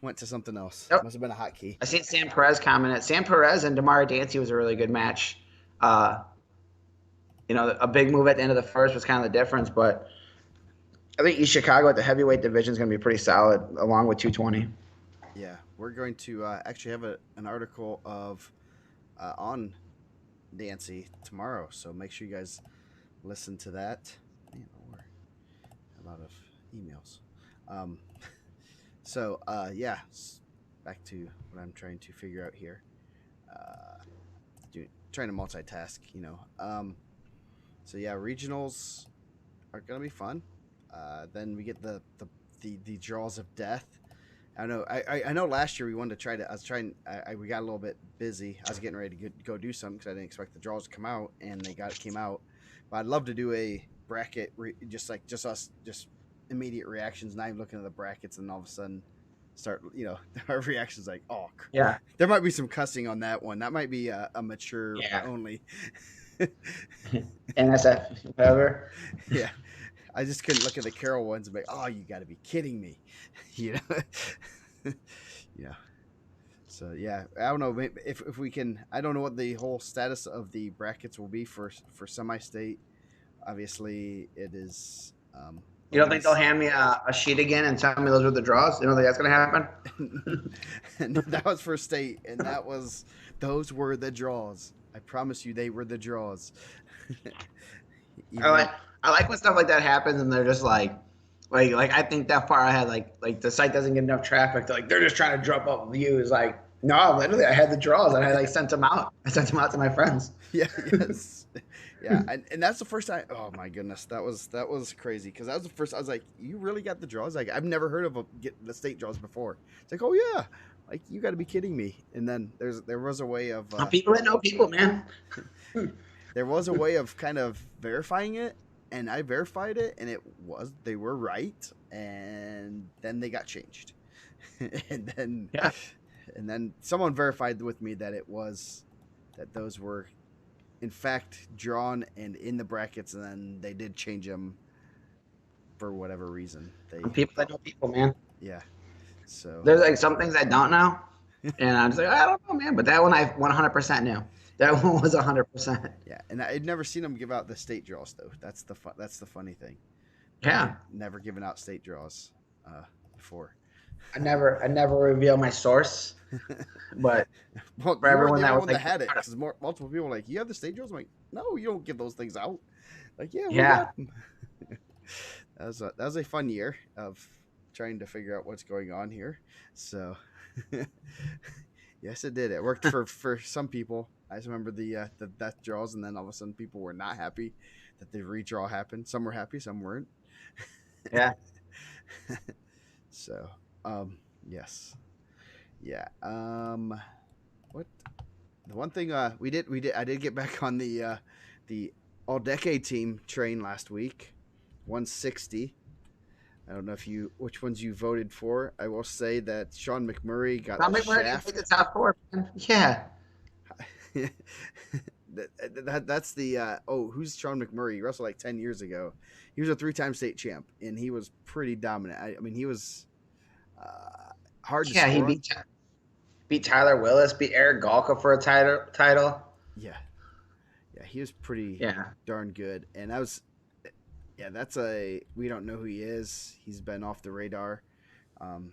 went to something else. Yep. Must have been a hotkey. I seen Sam Perez comment. Sam Perez and Damari Dancy was a really good match. Uh, a big move at the end of the first was kind of the difference, but I think East Chicago at the heavyweight division is going to be pretty solid, along with 220. Yeah, we're going to actually have an article of on Dancy tomorrow, so make sure you guys listen to that. Man, we're a lot of emails. Um, yeah, back to what I'm trying to figure out here. Uh, trying to multitask. So yeah, regionals are gonna be fun. Then we get the draws of death. I know. I know. Last year we wanted to try to. I was trying. We got a little bit busy. I was getting ready to go do something because I didn't expect the draws to come out, and came out. But I'd love to do a bracket, just us, just immediate reactions, not even looking at the brackets, and all of a sudden start. Our reactions like, oh, Yeah, there might be some cussing on that one. That might be a mature yeah. only. NSF, whatever. Yeah, I just couldn't look at the Carol ones and be, oh, you got to be kidding me, you know. Yeah. So yeah, I don't know if we can. I don't know what the whole status of the brackets will be for semi-state. Obviously, it is You don't think they'll always. hand me a sheet again and tell me those were the draws? You don't think that's going to happen? And that was for state, and those were the draws. I promise you, they were the draws. I Even like I like when stuff like that happens, and they're just like I think that far ahead. Like the site doesn't get enough traffic. They're just trying to drum up views. Like No, literally, I had the draws and I like sent them out. I sent them out to my friends. Yeah, yes. Yeah, and that's the first time. Oh my goodness, that was crazy because that was the first. I was like, "You really got the draws?" Like I've never heard of get the state draws before. It's like, "Oh yeah, like you got to be kidding me!" And then there was a way of Some people that know people, man. there was a way of kind of verifying it, and I verified it, and they were right, and then they got changed, and then Yeah, and then someone verified with me that those were in fact drawn and in the brackets, and then they did change them for whatever reason. some They people that know people, man. yeah. So There's like some things I don't know, and I'm just like, I don't know, man. But that one I 100% knew. That one was 100%. yeah, and I'd never seen them give out the state draws though. That's the funny thing. They've Yeah, never given out state draws uh, before. I never reveal my source, but Well, for you weren't everyone the that only was one that like, had it because multiple people were like, "You have the state draws?" I'm like, "No, you don't give those things out." Like, yeah, we yeah, got them. That was a fun year of trying to figure out what's going on here. So, yes, it did. It worked for some people. I just remember the death draws, and then all of a sudden, people were not happy that the redraw happened. Some were happy, some weren't. yeah. So, yes, yeah. What the one thing I did get back on the all decade team train last week, 160. I don't know if you which ones you voted for. I will say that Sean McMurray got Tom the McMurray didn't make the shaft. top four, man. Yeah, That's the who's Sean McMurray? He wrestled like 10 years ago. He was a three-time state champ, and he was pretty dominant. I mean, he was hard to yeah. He score on. beat Tyler Willis, beat Eric Galka for a title. Yeah, yeah, he was pretty Yeah, darn good. And I was, yeah, that's a we don't know who he is. He's been off the radar um,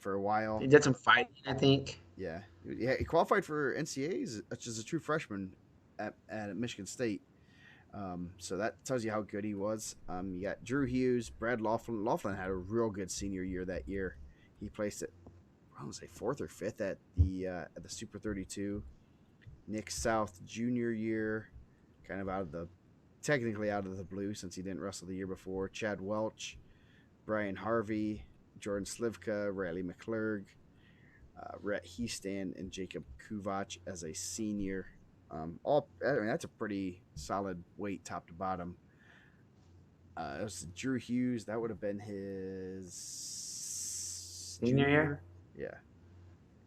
for a he while. did some fighting, I think. Yeah, yeah, he qualified for NCAAs as a true freshman at Michigan State. So that tells you how good he was. You got Drew Hughes, Brad Laughlin. Laughlin had a real good senior year that year. He placed it, I want to say fourth or fifth at the Super 32. Nick South junior year, kind of technically out of the blue since he didn't wrestle the year before. Chad Welch, Brian Harvey, Jordan Slivka, Riley McClurg, Rhett Heastan, and Jacob Kuvac as a senior. I mean, that's a pretty solid weight top to bottom. It was Drew Hughes. That would have been his Senior junior year. year. Yeah,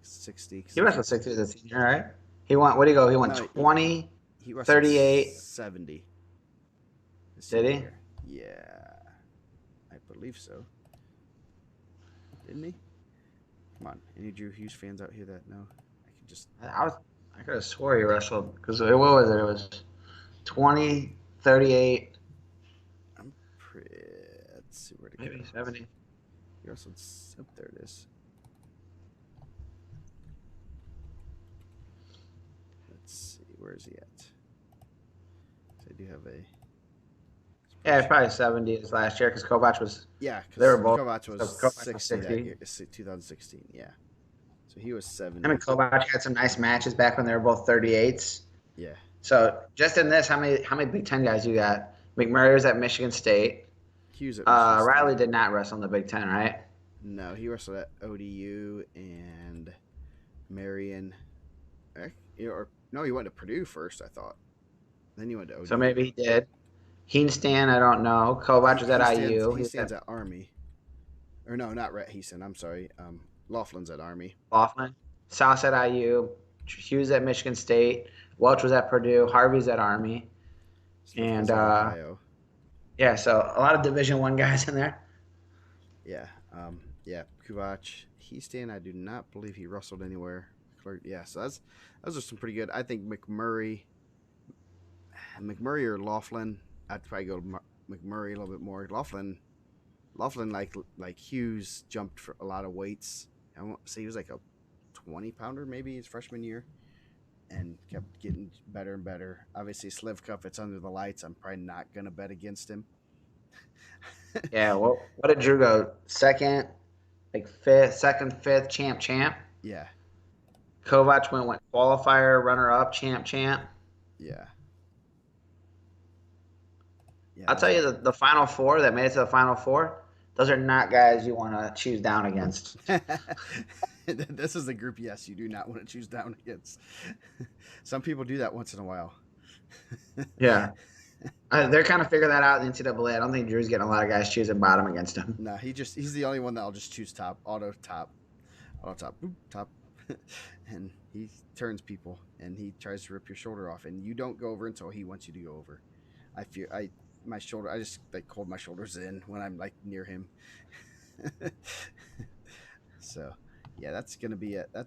60. He wrestled 60 as a senior, right? He went. What did he go? He went No, 20, he wrestled 38. 70 his Did senior he? year. Yeah, I believe so. Didn't he? Come on, any Drew Hughes fans out here that know? I can just I was. I could have swore he wrestled because what was it? It was 20, 38, I'm pretty. Let's see where to go. maybe 70. He wrestled. Oh, there it is. Let's see. Where is he at? I do have a Yeah, spreadsheet. probably 70 his last year because Kovac was. Yeah, They were because both. Kovac was So Kovac was 60 that 60. year, 2016. Yeah, so he was Him and 70. Kovac had some nice matches back when they were both 38s. Yeah, So just in this, how many Big Ten guys you got? McMurray was at Michigan State. Hughes at Michigan Riley State. did not wrestle in the Big Ten, right? No, he wrestled at ODU and Marion. Or no, he went to Purdue first. I thought. Then he went to So ODU. maybe he did. Heenstan, I don't know. Kovac was at IU. He He was stands at at Army. Or no, not Rhett Heason. I'm sorry. Laughlin's at Army. Laughlin. South at IU. Hughes at Michigan State. Welch was at Purdue. Harvey's at Army. Slivka's And at Ohio. yeah, so a lot of Division One guys in there. Yeah. Yeah. Kuvac. Heastan, I do not believe he wrestled anywhere. Yeah, so those are some pretty good. I think McMurray or Laughlin. I'd probably go McMurray a little bit more. Laughlin like Hughes jumped for a lot of weights. I won't say he was like a 20-pounder maybe his freshman year, and kept getting better and better. Obviously, Slivka, if it's under the lights, I'm probably not gonna bet against him. Yeah, what did Drew go? Second, like fifth, second, fifth, champ. Yeah, Kovac went qualifier, runner up, champ. Yeah, yeah, I'll those tell are you the final four that made it to the final four. Those are not guys you want to choose down against. all. This is the group. Yes, you do not want to choose down against. Some people do that once in a while. Yeah, they're kind of figuring that out in the NCAA. I don't think Drew's getting a lot of guys choosing bottom against him. Nah, he's the only one that'll just choose top, auto top, boop, top, and he turns people and he tries to rip your shoulder off, and you don't go over until he wants you to go over. I feel my shoulder. I just like hold my shoulders in when I'm like near him. So, yeah, that's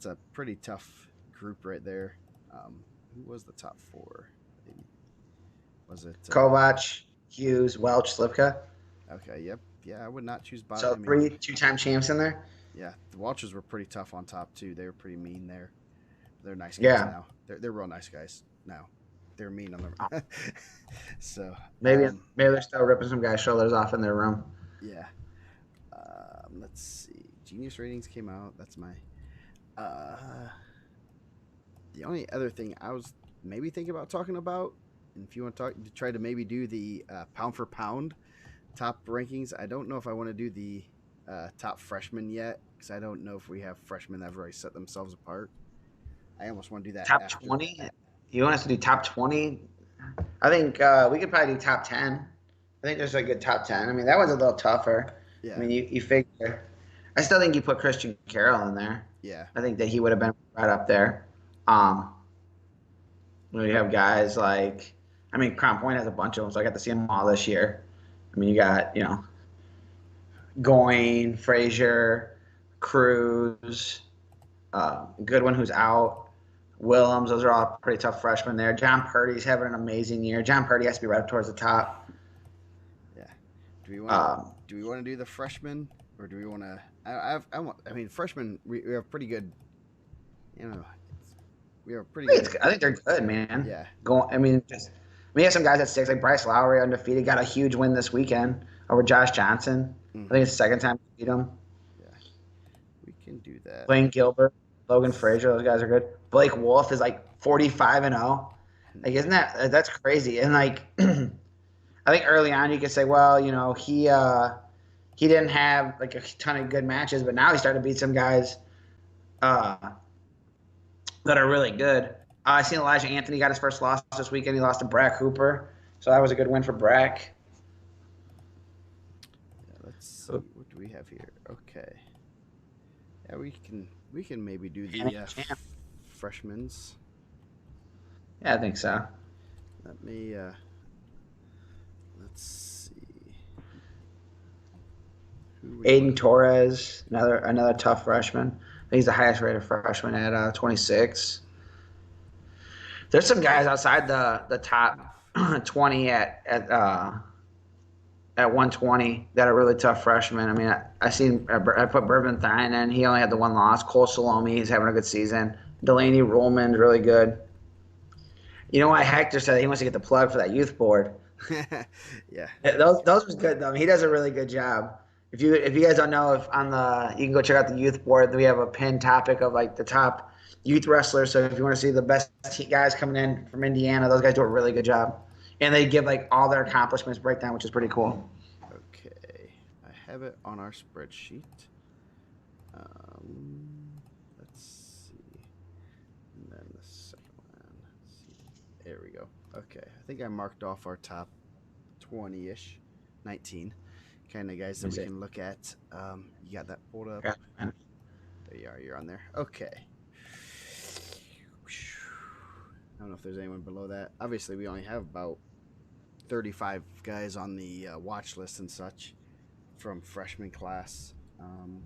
a pretty tough group right there. Who was the top four? Was it? Kovac, Hughes, Welch, Slivka. Okay, yep, yeah. I would not choose bot. So I mean, three two-time champs in there. yeah, the Walters were pretty tough on top too. They were pretty mean there. They're nice guys Yeah, now. They're real nice guys now. They're mean on them. So, maybe they're still ripping some guys' shoulders off in their room. yeah. Let's see. Genius ratings came out. That's my. Uh, the only other thing I was maybe thinking about talking about, and if you want to talk, to try to maybe do the pound for pound top rankings. I don't know if I want to do the top freshmen yet because I don't know if we have freshmen that have already set themselves apart. I almost want to do that Top after. 20. You want us to do top 20? I think we could probably do top 10. I think there's a good top 10. I mean, that was a little tougher. I Yeah, mean, you figure. I still think you put Christian Carroll in there. yeah, I think that he would have been right up there. Um, you have guys like, I mean, Crown Point has a bunch of them, so I got to see them all this year. I mean, you got, Goyne, Frazier, Cruz, Goodwin, who's out. Willems, those are all pretty tough freshmen there. John Purdy's having an amazing year. John Purdy has to be right up towards the top. yeah. Do we want to Um, do the freshmen or do we want to? I mean, freshmen. We have pretty good. You know, we have pretty good. I think they're good, man. Yeah. I mean, we have some guys at six, like Bryce Lowry, undefeated, got a huge win this weekend over Josh Johnson. I think Mm-hmm. it's the second time we beat him. Yeah. We can do that. Blaine Gilbert, Logan Frazier, those guys are good. Blake Wolf is like 45-0. Like, isn't Yeah. that's crazy? And like, I think early on you could say, well, he didn't have like a ton of good matches, but now he's starting to beat some guys uh, that are really good. I seen Elijah Anthony got his first loss this weekend. He lost to Brack Hooper, so that was a good win for Brack. Yeah. Let's see. What do we have here? Okay. Yeah, we can maybe do the freshmen's. Yeah, I think so. Let me. Let's see. Who would you want Aiden to? Torres, another tough freshman. I think he's the highest rated freshman at 26. There's some guys outside the top 20 at 120 that are really tough freshmen. I mean, I put Bourbon Thine in. He only had the one loss. Cole Salome, he's having a good season. Delaney Ruhlman's really good. You know why Hector said he wants to get the plug for that youth board? Yeah. Those was good though. He does a really good job. If you guys don't know, if on the you can go check out the youth board. We have a pinned topic of like the top youth wrestlers. So if you want to see the best guys coming in from Indiana, those guys do a really good job, and they give like all their accomplishments breakdown, which is pretty cool. Okay. I have it on our spreadsheet. Let's see. And then the second one. Let's see. There we go. Okay. I think I marked off our top 20 ish, 19 kind of guys that we can look at. You got that pulled up? Yeah. There you are. You're on there. Okay. I don't know if there's anyone below that. Obviously, we only have about 35 guys on the watch list and such from freshman class. I'm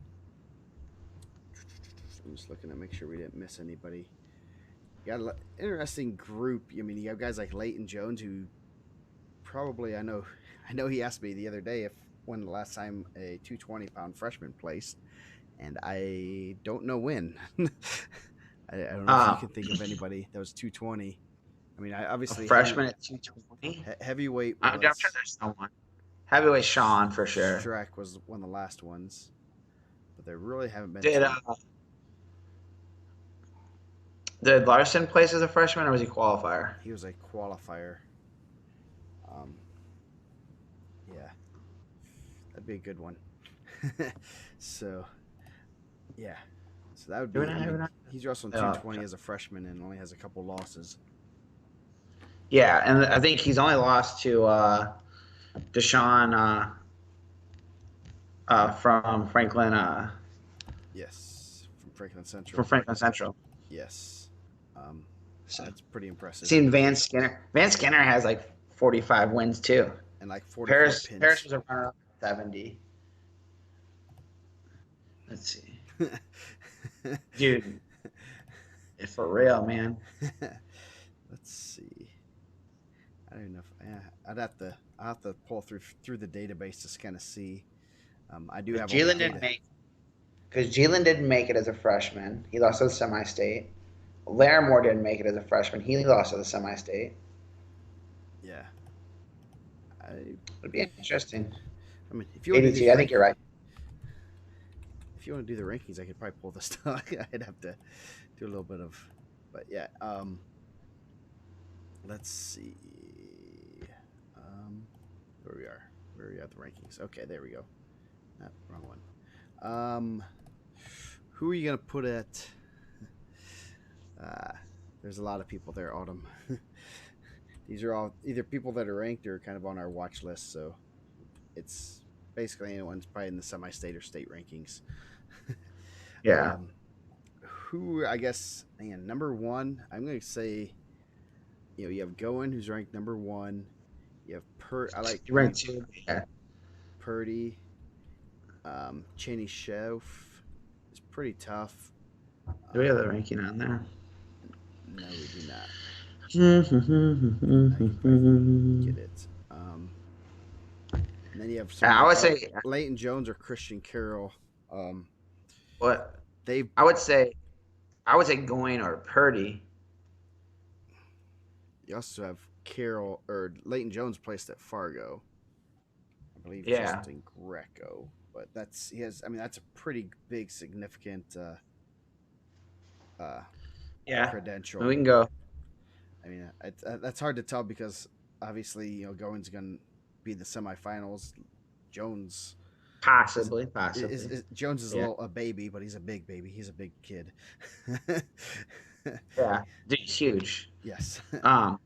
just looking to make sure we didn't miss anybody. You got an interesting group. I mean, you have guys like Leighton Jones, who probably I know he asked me the other day if when the last time a 220-pound freshman placed, and I don't know when. I don't know if you can think of anybody that was 220. I mean, I obviously Freshman at 220. heavyweight I'm was sure there's someone. Heavyweight Sean for sure. Shrek was one of the last ones, but there really haven't been Did too. Did Larson place as a freshman or was he qualifier? He was a qualifier. Um, yeah, that'd be a good one. So yeah, so that would Do we be. not I have it mean, on? he's wrestling Oh, 220 as a freshman and only has a couple losses. yeah, and I think he's only lost to Deshaun from Franklin Yes, from Franklin from Central. Franklin Central. Yes, um, So that's pretty impressive. seen Van Skinner. Van Skinner has like 45 wins too. And like 44 Paris pins. was a runner up 70. Let's see, dude, for real, man. Let's see. I don't know if yeah, I'll have to pull through the database to kind of see. I do Because have all the Jalen didn't data. make because Jalen didn't make it as a freshman. He lost to the semi-state. Larimore didn't make it as a freshman. He lost to the semi-state. Yeah, I It'd be interesting. I mean, if you want to do 82. these I think you're right. if you want to do the rankings, I could probably pull this stuff. I'd have to do a little bit of, but yeah. Let's see. Um, where we are. Where are we at the rankings? Okay, there we go. Wrong one. Who are you gonna put at? Uh, there's a lot of people there, Autumn. These are all either people that are ranked or kind of on our watch list. So it's basically anyone's probably in the semi-state or state rankings. Yeah. um, who I guess, man, number one, I'm going to say, you have Goen, who's ranked number one. You have You I ranked like two. Yeah. Purdy. Cheney Chef is pretty tough. Do we have Um, the ranking on there? no, we do not. I can probably I get it. And then you have someone like would say Leighton Jones or Christian Carroll. Um, what they I would say I would say Goin or Purdy. You also have Carroll or Leighton Jones placed at Fargo. I believe Yeah. Justin Greco, but that's he has. I mean, that's a pretty big, significant uh, Yeah. credential. We can go I mean, that's hard to tell because obviously Goins going to be the semifinals. Jones is, possibly, possibly. Jones is Yeah. a baby, but he's a big baby. He's a big kid. Yeah. Dude, he's huge. Yes. Um.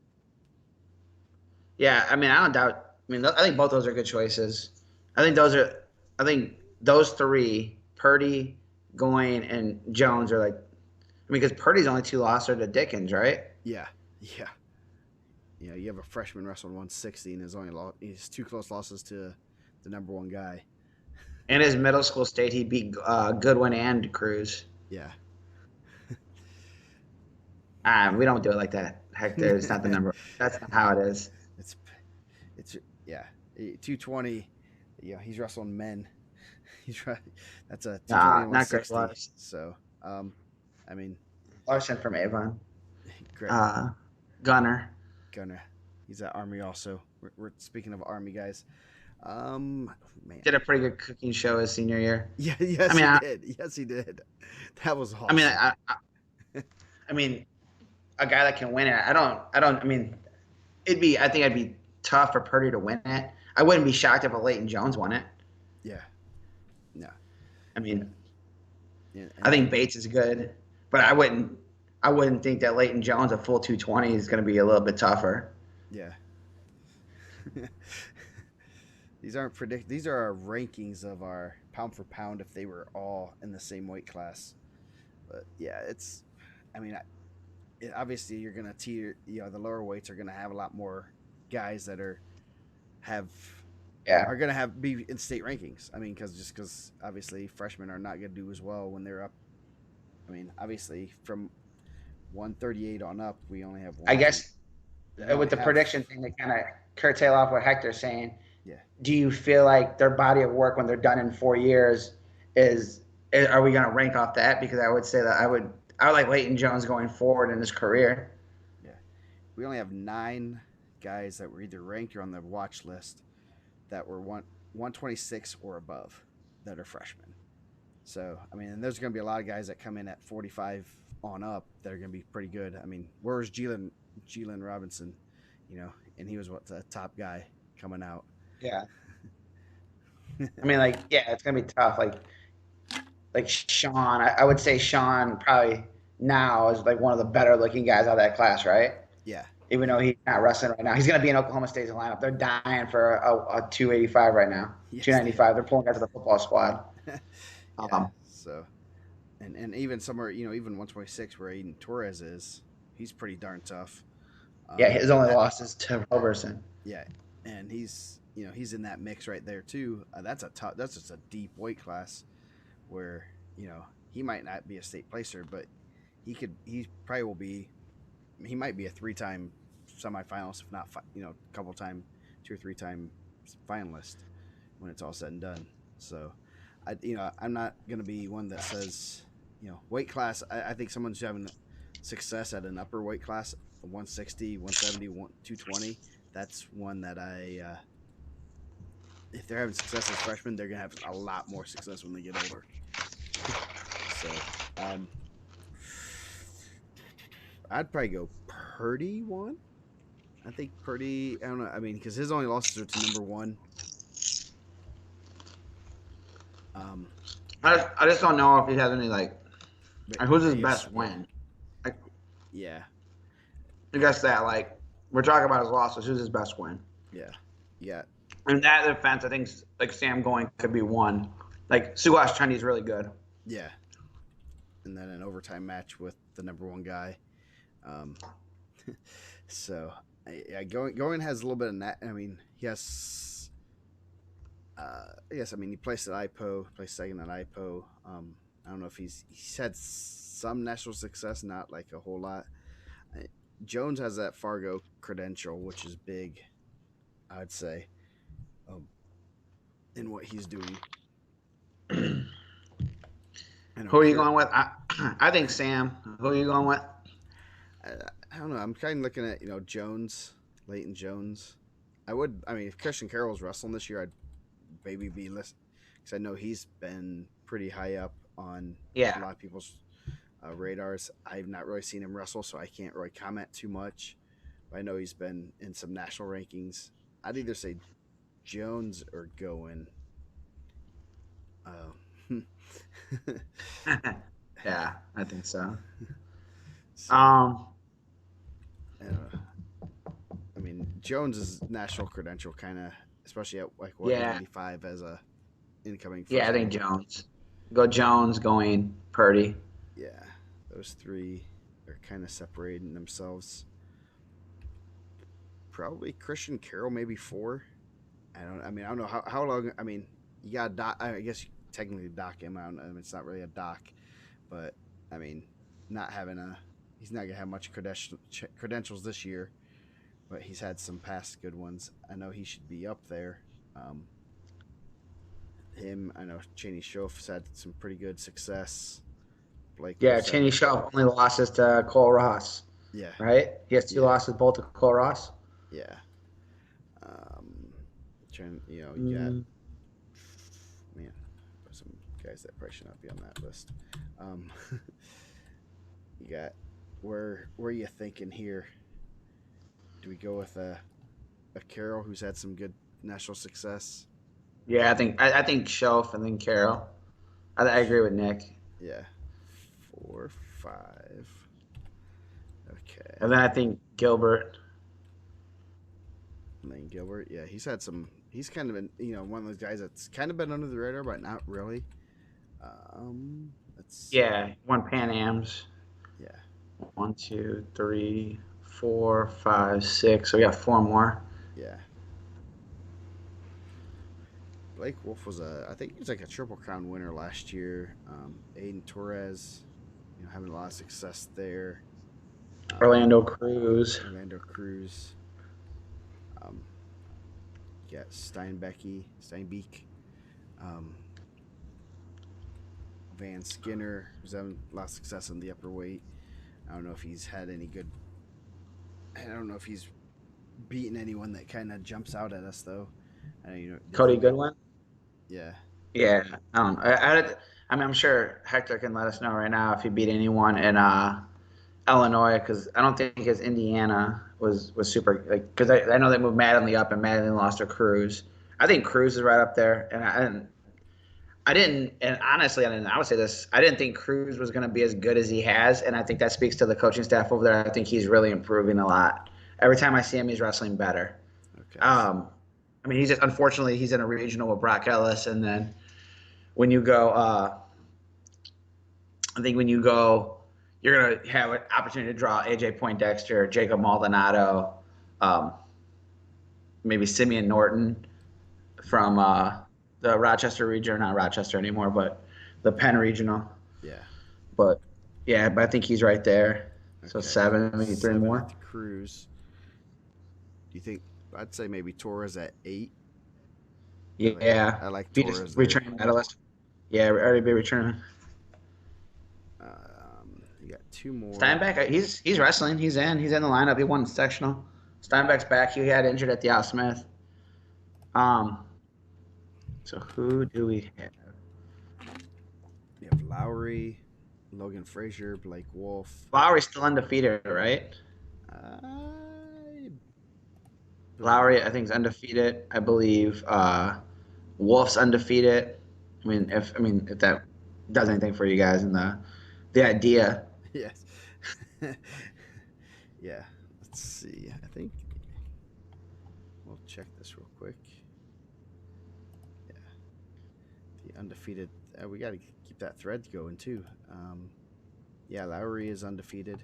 Yeah. I mean, I don't doubt. I mean, I think both those are good choices. I think those are. I think those three, Purdy, Goin, and Jones, are like. I mean, because Purdy's only two losses to Dickens, right? Yeah. Yeah. You have a freshman wrestling 160 and he's two close losses to the number one guy. In his middle school state, he beat Goodwin and Cruz. Yeah. We don't do it like that. Hector, it's not the number. That's not how it is. it's it's yeah. 220. Yeah, he's wrestling men. He's right. That's a 220 Nah, and not Greg 160. Larson. So, I mean, Larson from Avon. Greg Uh, Gunner. Gunner. He's at Army also. We're speaking of Army guys. Man. Did a pretty good cooking show his senior year. Yeah, I yes mean, he I, did. Yes he did. That was I mean, awesome. I mean, a guy that can win it. I mean, I think it'd be tough for Purdy to win it. I wouldn't be shocked if a Leighton Jones won it. Yeah. No. I Yeah. mean, Yeah. I And think then Bates is good, but I wouldn't think that Leighton Jones a full 220 is going to be a little bit tougher. yeah. These are our rankings of our pound for pound if they were all in the same weight class. But yeah, it's I mean, obviously you're going to tier, the lower weights are going to have a lot more guys that have Yeah, are going to have be in state rankings. I mean, because obviously freshmen are not going to do as well when they're up. I mean, obviously from 138 on up, we only have I one, two. guess We only with the have prediction thing to kind of curtail off what Hector's saying, yeah. do you feel like their body of work when they're done in 4 years is are we going to rank off that? Because I would say that I would like Leighton Jones going forward in his career. Yeah. We only have 9 guys that were either ranked or on the watch list that were 126 or above that are freshmen. So, I mean, and there's going to be a lot of guys that come in at 45 on up that are going to be pretty good. I mean, where's Jalen Robinson, you know, and he was what the top guy coming out. Yeah. I mean, like, yeah, it's gonna be tough. Like Sean, I would say Sean probably now is like one of the better looking guys out of that class, right? Yeah, Even yeah, though he's not wrestling right now, he's gonna be in Oklahoma State's lineup. They're dying for a 285 right now, yes, they 295. They're pulling guys to the football squad. are. Yeah, Um, so and even somewhere, you know, even 126 where Aiden Torres is, he's pretty darn tough. yeah, his only That loss is to Roberson. Yeah, and he's, you know, he's in that mix right there too. That's a tough. That's just a deep weight class where, you know, he might not be a state placer, but he could. He probably will be. He might be a three-time semifinalist, if not, you know, a couple time, 2 or 3 time finalist when it's all said and done. So, you know, I'm not gonna be one that says, you know, weight class. I think someone's having success at an upper weight class, 160, 170, 220. That's one that if they're having success as freshmen, they're gonna have a lot more success when they get older. So, I'd probably go Purdy one. I think Purdy. I don't know. I mean, because his only losses are to number one. Um, I just don't know if he has any but like, who's his I guess best yeah, win. Like, yeah, I guess that like we're talking about his losses. Who's his best win? yeah, yeah, In that defense, I think like Sam going could be one. Like Suash Trendy is really good. yeah. And then an overtime match with the number one guy. Um, so yeah, going has a little bit of that. I mean, he has. Yes, I mean he placed at IPO, placed second at IPO. I don't know if he's had some national success, not like a whole lot. Uh, Jones has that Fargo credential, which is big, I'd say, um, in what he's doing. I know. Who are you going with? I think Sam. Who are you going with? I, I don't know. I'm kind of looking at, you know, Jones, Leighton Jones. I would. I mean, if Christian Carroll's wrestling this year, I'd maybe be listening because I know he's been pretty high up on a Yeah. lot of people's radars. I've not really seen him wrestle, so I can't really comment too much. But I know he's been in some national rankings. I'd either say Jones or Goen. Uh, Yeah, I think so. so Um, uh, I mean, Jones's national credential kind of, especially at like what yeah, 95 as a incoming yeah, I freshman. think Jones. Go Jones, going Purdy. Yeah, those three are kind of separating themselves. Probably Christian Carroll, maybe four. I don't. I mean, I don't know how long. I mean, you got doc. I guess you technically dock him. I don't know. I mean, it's not really a dock, but I mean, not having a. He's not gonna have much credentials this year, but he's had some past good ones. I know he should be up there. Um, I know Cheney Schoff's had some pretty good success. Blake Yeah, Wolf's had Cheney a Shelf only losses to Cole Ross, yeah, right? He has two yeah, losses both to Cole Ross. yeah. Um, you know, you got Mm, man, some guys that probably should not be on that list. Um, you got where are you thinking here? Do we go with a Carroll who's had some good national success? yeah, I think Shelf and then Carroll. I agree with Nick. Yeah, 4, 5. And Okay, then I think Gilbert. Lane Gilbert. Yeah, he's had some. He's kind of been, you know, one of those guys that's kind of been under the radar, but not really. Let's Yeah, see. one Pan Am's. Yeah, One, two, three, 4, 5, 6. So we got four more. yeah. Blake Wolf was I think he was like a Triple Crown winner last year. Aiden Torres, you know, having a lot of success there. Orlando Cruz. Orlando Cruz. Um, yeah, Steinbeck, um, Van Skinner, who's having a lot of success in the upper weight. I don't know if he's had any good. I don't know if he's beaten anyone that kind of jumps out at us though. You know, did Cody he beat? Goodwin. Yeah, Yeah, I don't know. I mean, I'm sure Hector can let us know right now if he beat anyone in Illinois, because I don't think his Indiana was super like because I know they moved Madden up and Madden lost to Cruz. I think Cruz is right up there, and I didn't, and honestly, I would say this: I didn't think Cruz was going to be as good as he has, and I think that speaks to the coaching staff over there. I think he's really improving a lot. Every time I see him, he's wrestling better. Okay. Um, I mean, he's just unfortunately he's in a regional with Brock Ellis, and then when you go, I think when you go, you're gonna have an opportunity to draw AJ Poindexter, Jacob Maldonado, um, maybe Simeon Norton from the Rochester region, or not Rochester anymore, but the Penn regional. Yeah. But yeah, but I think he's right there. So Okay. seven, maybe three Seven at more. the Cruise. Do you think? I'd say maybe Torres at eight. Yeah, I like be just Torres there. returning medalist. Yeah, already be returning. You got two more. Steinbeck, he's wrestling. He's in the lineup. He won the sectional. Steinbeck's back. He had injured at the Al Smith. Um, so who do we have? You have Lowry, Logan Frazier, Blake Wolf. Lowry's still undefeated, right? I Lowry, I believe. think, is undefeated. I believe Wolf's undefeated. I mean if that does anything for you guys and the idea. Yes. Yeah. Let's see. I think we'll check this real quick. Yeah. The undefeated. We got to keep that thread going too. Yeah, Lowry is undefeated,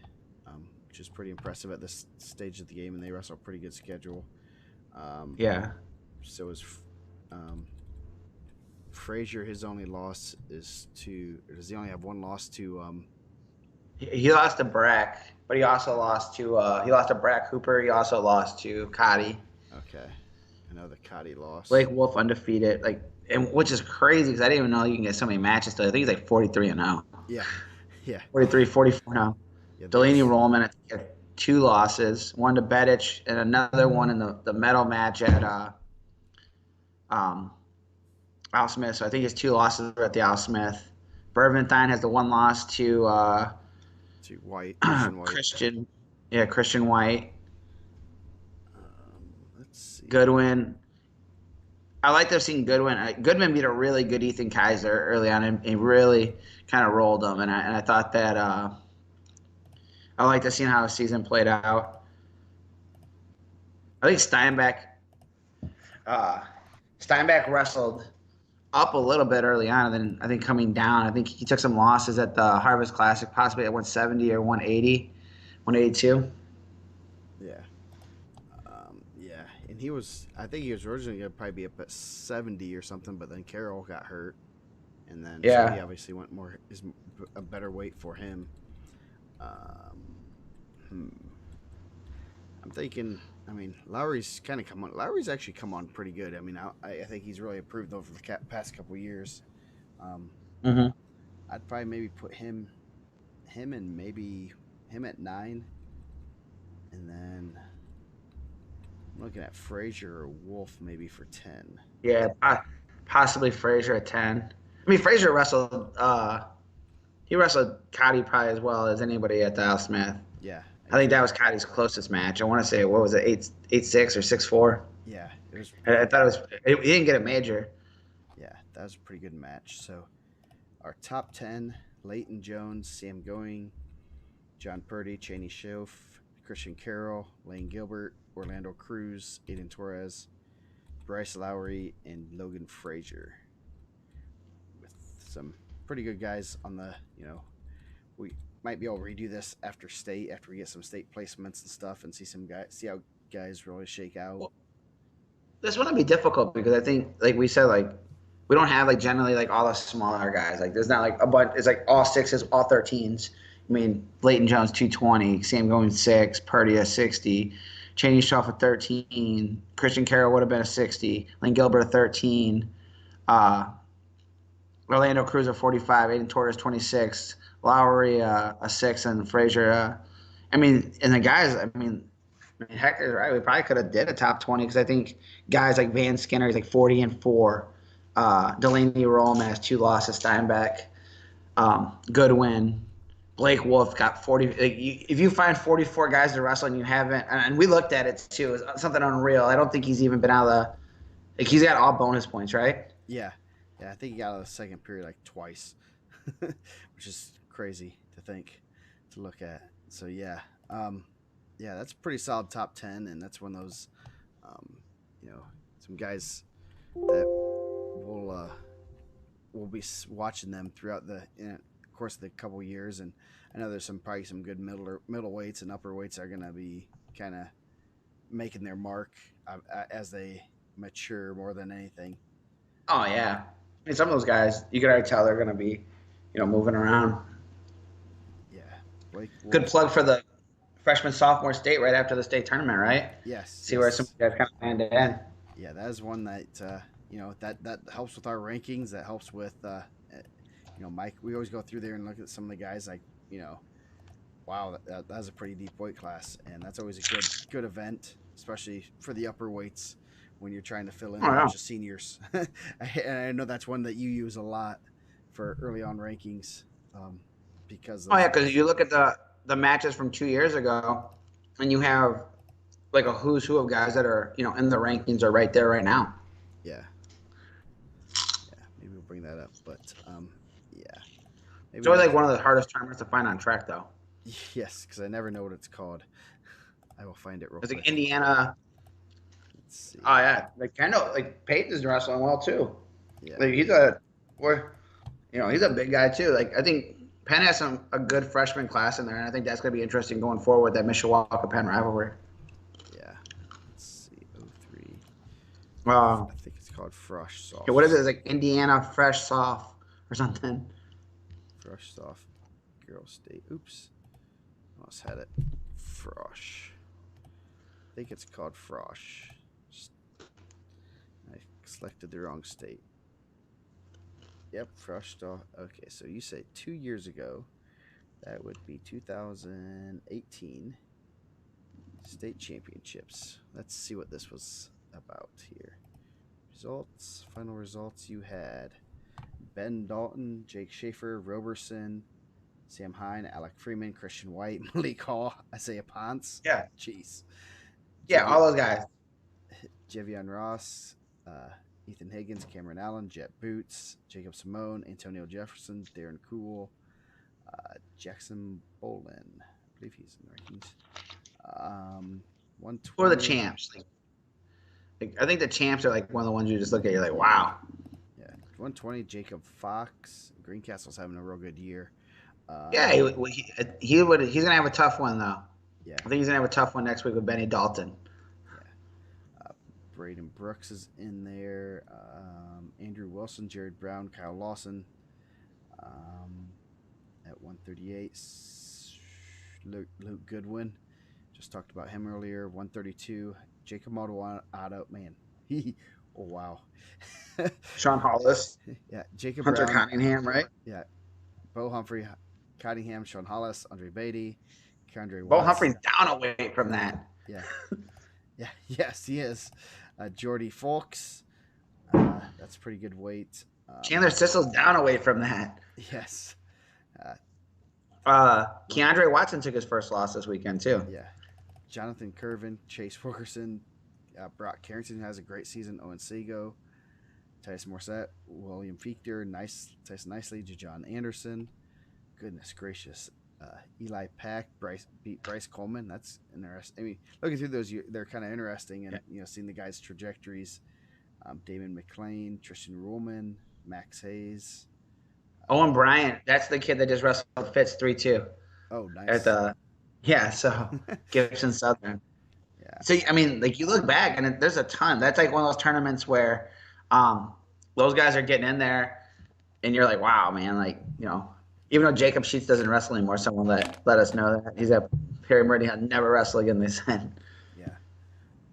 which is pretty impressive at this stage of the game, and they wrestle a pretty good schedule. Um, Yeah, so is Frazier. His only loss is to. Does he only have one loss to? he lost to Brack, but he also lost to he lost to Brack Hooper. He also lost to Cotty. Okay, another Cotty loss. Blake Wolf undefeated, like, and which is crazy because I didn't even know you can get so many matches still. I think he's like 43-0, Yeah, yeah, 43, 44 now. yeah. They Delaney just. Rollman had two losses, one to Bedich and another one in the medal match at um, Al Smith. So I think his two losses were at the Al Smith. Berventhine has the one loss to To White, Christian White. Christian, yeah, Christian White. Let's see. Goodwin. I like to have seen Goodwin. Goodwin beat a really good Ethan Kaiser early on, and he really kind of rolled him. And I thought that I like to see how his season played out. I think uh, Steinbeck wrestled up a little bit early on, and then I think coming down. I think he took some losses at the Harvest Classic, possibly at 170 or 180, 182. Yeah, yeah, and he was. I think he was originally gonna probably be up at 70 or something, but then Carroll got hurt, and then so he Yeah, obviously went more is a better weight for him. Um, hmm. I'm thinking. I mean, Lowry's kind of come on. Lowry's actually come on pretty good. I mean, I think he's really improved over the past couple years. Um, hmm I'd probably maybe put him and maybe him at nine, and then I'm looking at Frazier or Wolf maybe for 10. yeah, possibly Frazier at 10. I mean, Frazier wrestled. He wrestled Cotty probably as well as anybody at the Al Smith. Yeah, I think he, that was Cotty's closest match. I want to say what was it, 8-6 or 6-4. yeah, it was. I thought it was. He didn't get a major. Yeah, that was a pretty good match. So our top 10: Leighton Jones, Sam Going, John Purdy, Cheney Schoaf, Christian Carroll, Lane Gilbert, Orlando Cruz, Aiden Torres, Bryce Lowry, and Logan Frazier, with some pretty good guys on the. We might be able to redo this after state after we get some state placements and stuff and see how guys really shake out. Well, this one would be difficult because I think, like we said, like we don't have like generally like all the smaller guys. Like there's not like a bunch. It's like all sixes, all 13s. I mean, Leighton Jones 220, Sam going 6, Purdy a 60, Cheney Shelf a 13, Christian Carroll would have been a 60, Lane Gilbert a 13, uh, Orlando Cruz a 45, Aiden Torres 26, Lowry a 6, and Frazier. I mean, and the guys. I mean, Hector's right. We probably could have did a top 20 because I think guys like Van Skinner is like 40-4. Delaney Rollman has two losses. Steinbeck. Goodwin, Blake Wolf got 40. Like, if you find 44 guys to wrestle and you haven't, and we looked at it too, it's something unreal. I don't think he's even been out of the. Like, he's got all bonus points, right? Yeah, yeah. I think he got out of the second period like twice, which is crazy to think to look at. So yeah, um, yeah, that's a pretty solid top 10, and that's one of those, um, you know, some guys that will we'll be watching them throughout the course of the couple years, and I know there's some probably some good middleweights and upper weights that are going to be kind of making their mark as they mature more than anything. Oh yeah. I mean, some of those guys, you can already tell they're going to be, moving around. Yeah, Blake Good Wolf. plug for the freshman sophomore state right after the state tournament, right? Yes, See where some of yes, you guys kind of land in. yeah. That is one that that helps with our rankings. That helps with Mike. We always go through there and look at some of the guys like wow, that's a pretty deep weight class, and that's always a good event, especially for the upper weights when you're trying to fill in Oh a yeah. bunch of seniors. And I know that's one that you use a lot for early on rankings, because Oh those yeah, because guys. you look at the matches from 2 years ago, and you have like a who's who of guys that are in the rankings are right there right now. Yeah, yeah. Maybe we'll bring that up, but yeah, It's maybe always next. like one of the hardest tournaments to find on track though. Yes, because I never know what it's called. I will find it real It's like quick. Indiana. Let's Oh see. yeah, like I know like Peyton's wrestling well too. Yeah, Like he's a, or he's a big guy too. Like I think Penn has a good freshman class in there, and I think that's going to be interesting going forward with that Mishawaka Penn rivalry. yeah. Let's see. 03. Uh, I think it's called Frosh okay, what is it? Soft. It's like Indiana Fresh Soft or something. Frosh Soft Girl State. Oops. Almost had it. Frosh. I think it's called Frosh. I selected the wrong state. Yep, Frosh Soft. Okay, so you say 2 years ago. That would be 2018 state championships. Let's see what this was about here. Results, final results you had Ben Dalton, Jake Schaefer, Roberson, Sam Hine, Alec Freeman, Christian White, Malik Hall, Isaiah Ponce. Yeah, Jeez. yeah, all those guys. Jevion Ross, uh, Ethan Higgins, Cameron Allen, Jet Boots, Jacob Simone, Antonio Jefferson, Darren Cool, Jackson Bolin. I believe he's in the rankings. Who are the 120. champs? Like, I think the champs are like one of the ones you just look at. You're like, wow. Yeah, 120. Jacob Fox. Greencastle's having a real good year. Yeah, Um, he would. He's gonna have a tough one though. yeah, I think he's gonna have a tough one next week with Benny Dalton. yeah. Braden Brooks is in there. Andrew Wilson, Jared Brown, Kyle Lawson. Um, at 138, Luke Goodwin. Just talked about him earlier. 132, Jacob Maldonado. Man, he. Oh wow. Sean Hollis, Yeah, Jacob Hunter Brown. Cunningham, right? Yeah, Bo Humphrey, Cottingham, Sean Hollis, Andre Beatty, Keandre Bo Watts. Humphrey's down away from that. Yeah, yeah, yes, he is. Jordy Folks. That's a pretty good weight. Chandler Sissel's down away from that. Yes. Uh, one, Keandre Watson took his first loss this weekend too. yeah. Jonathan Curvin, Chase Wilkerson, Brock Carrington has a great season. Owen Seago, Tyson Morissette, William Fichter, Tyson Nicely, Jajon Anderson. Goodness gracious. Eli Pack, beat Bryce Coleman. That's interesting. I mean, looking through those, they're kind of interesting, and seeing the guys' trajectories. Damon McLean, Tristan Ruhlman, Max Hayes. Owen Bryant, that's the kid that just wrestled Fitz 3-2 Oh, at nice. the. Yeah, so Gibson Southern. Yeah, So I mean, like you look back and there's a ton. That's like one of those tournaments where um, those guys are getting in there, and you're like, wow, man, like even though Jacob Sheets doesn't wrestle anymore, someone let us know that he's at Perry Meridian, never wrestle again. They said yeah.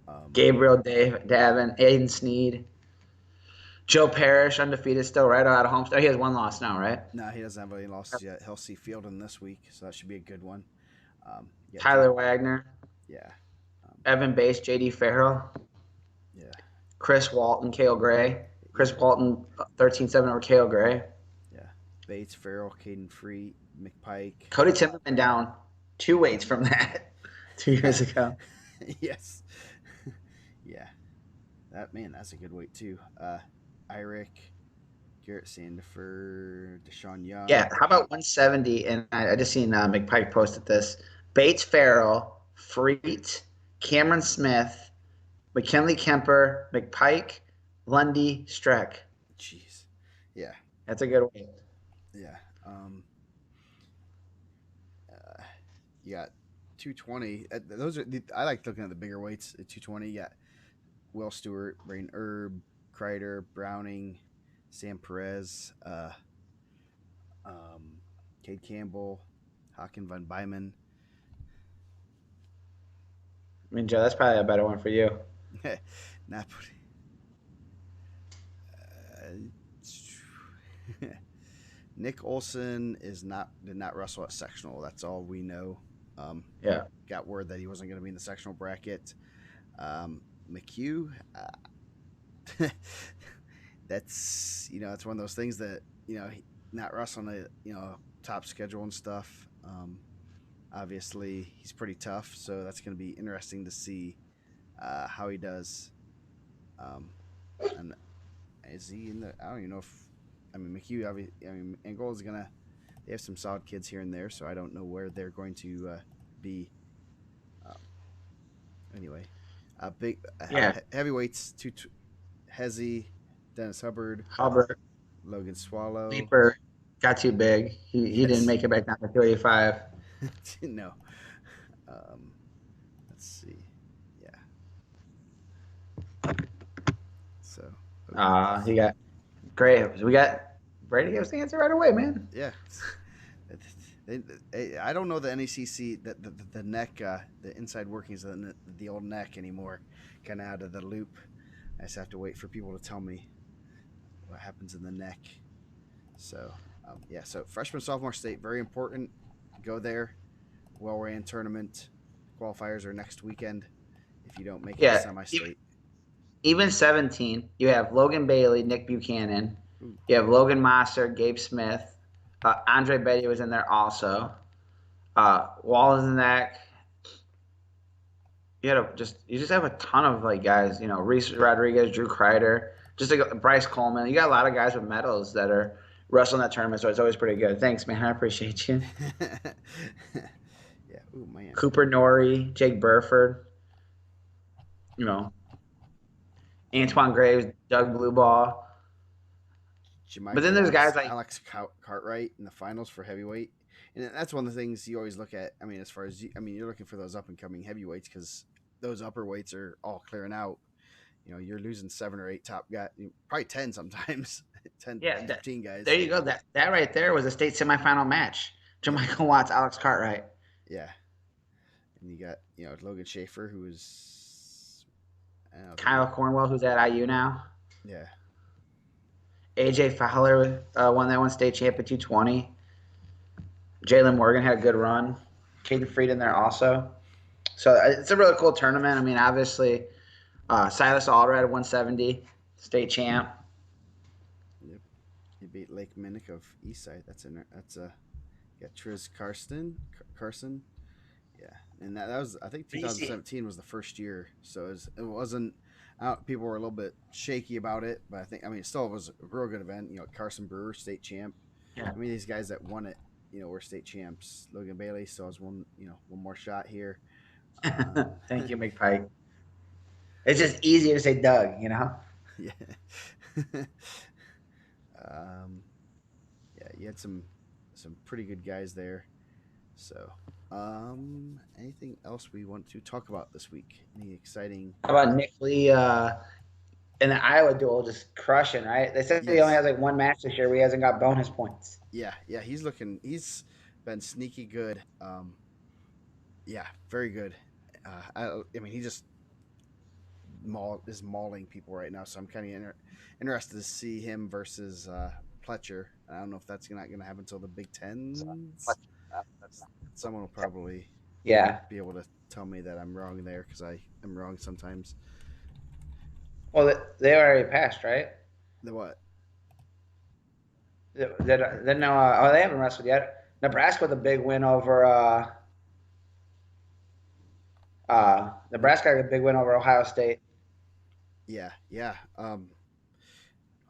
Um, Gabriel Davin, Aiden Sneed, Joe Parrish, undefeated still right out of Homestead. He has one loss now, right? no, he doesn't have any losses yet. He'll see Fielding this week, so that should be a good one. Yeah, Tyler Wagner, yeah, um, Evan Bass, JD Farrell, yeah, Chris Walton, Kale Gray. Chris Walton, 13-7 over Kale Gray. yeah. Bates, Farrell, Caden Free, McPike. Cody Timmerman down 2 weights from that 2 years ago. Yes. Yeah. That man, that's a good weight too. Irick, Garrett Sandiford, Deshaun Yeah, Young. how about 170? And I just seen McPike posted this. Bates, Farrell, Freet, Cameron Smith, McKinley Kemper, McPike, Lundy, Streck. Jeez. Yeah. That's a good weight. Yeah. Um uh, you got 220. Those are I like looking at the bigger weights at 220. You got Will Stewart, Brain Herb, Kreider, Browning, Sam Perez, um, Cade Campbell, Haken von Byman. I mean, Joe, that's probably a better one for you. Napoli. Nick Olson did not wrestle at sectional. That's all we know. Um, Yeah. got word that he wasn't going to be in the sectional bracket. McHugh, that's that's one of those things that not wrestling a top schedule and stuff. Obviously, he's pretty tough, so that's going to be interesting to see how he does. Um, and is he in the? I don't even know if. I mean, McHugh. I mean, Angola is gonna. They have some solid kids here and there, so I don't know where they're going to be. Um, anyway, big Yeah. heavyweights. Hezzy, Dennis Hubbard, Hubbard, Logan Swallow. Leaper got too big. He didn't Yes. make it back down to 285. No. Um, let's see. Yeah. So Logan. He got great. We got Brady gives the answer right away, man. Yeah. I don't know the NECC the neck the inside workings of the old neck anymore. Kind of out of the loop. I just have to wait for people to tell me what happens in the neck. So yeah. So freshman sophomore state very important. Go there. Well ran tournament. Qualifiers are next weekend. If you don't make it to Yeah. semi-state. Even 17, you have Logan Bailey, Nick Buchanan. Ooh, You have Logan Moster, Gabe Smith. Andre Betty was in there also. Wall is in that. You just have a ton of like guys. You know, Reese Rodriguez, Drew Kreider, just like Bryce Coleman. You got a lot of guys with medals that are wrestling that tournament, so it's always pretty good. Thanks, man. I appreciate you. yeah. Oh man. Cooper Nori, Jake Burford. You know, Um, Antoine Graves, Doug Blueball. But then Jamichael there's wants guys like Alex Cartwright in the finals for heavyweight, and that's one of the things you always look at. I mean, as far as you're looking for those up and coming heavyweights because those upper weights are all clearing out. You're losing 7 or 8 top guys, probably 10 sometimes, 10, yeah. 15 There guys. you go. That right there was a state semifinal match. Yep. Jermichael Watts, Alex Cartwright, Yeah. And you got Logan Schaefer who is I don't know, I think Kyle Cornwell, who's at IU now. yeah. AJ Fowler won that one state champion 220. Jalen Morgan had a good run. Caden Freed in there also. So it's a really cool tournament. I mean, obviously, Silas Allred 170 state champ. Yep. He beat Lake Minnick of Eastside. That's in there. That's yeah, Triz Carson. Yeah, and that was I think BC. 2017 was the first year, so it wasn't. People were a little bit shaky about it, but I mean it still was a real good event. Carson Brewer, state champ. Yeah. I mean these guys that won it, were state champs. Logan Bailey still has one more shot here. Thank you, McPike. It's just easier to say Doug, you know? Yeah. um, yeah, you had some pretty good guys there. So, anything else we want to talk about this week? Any exciting? How about Nick Lee in the Iowa duel just crushing, right? They said he only Yes. has like one match this year where he hasn't got bonus points. Yeah, yeah, he's been sneaky good. Yeah, very good. I mean, he just is mauling people right now. So I'm kind of interested to see him versus Pletcher. I don't know if that's not going to happen until the Big Tens. Someone will probably Yeah. be able to tell me that I'm wrong there because I am wrong sometimes. Well, they already passed, right? The what? Then no, oh, they haven't wrestled yet. Nebraska with a big win over Nebraska had a big win over Ohio State. Yeah, yeah.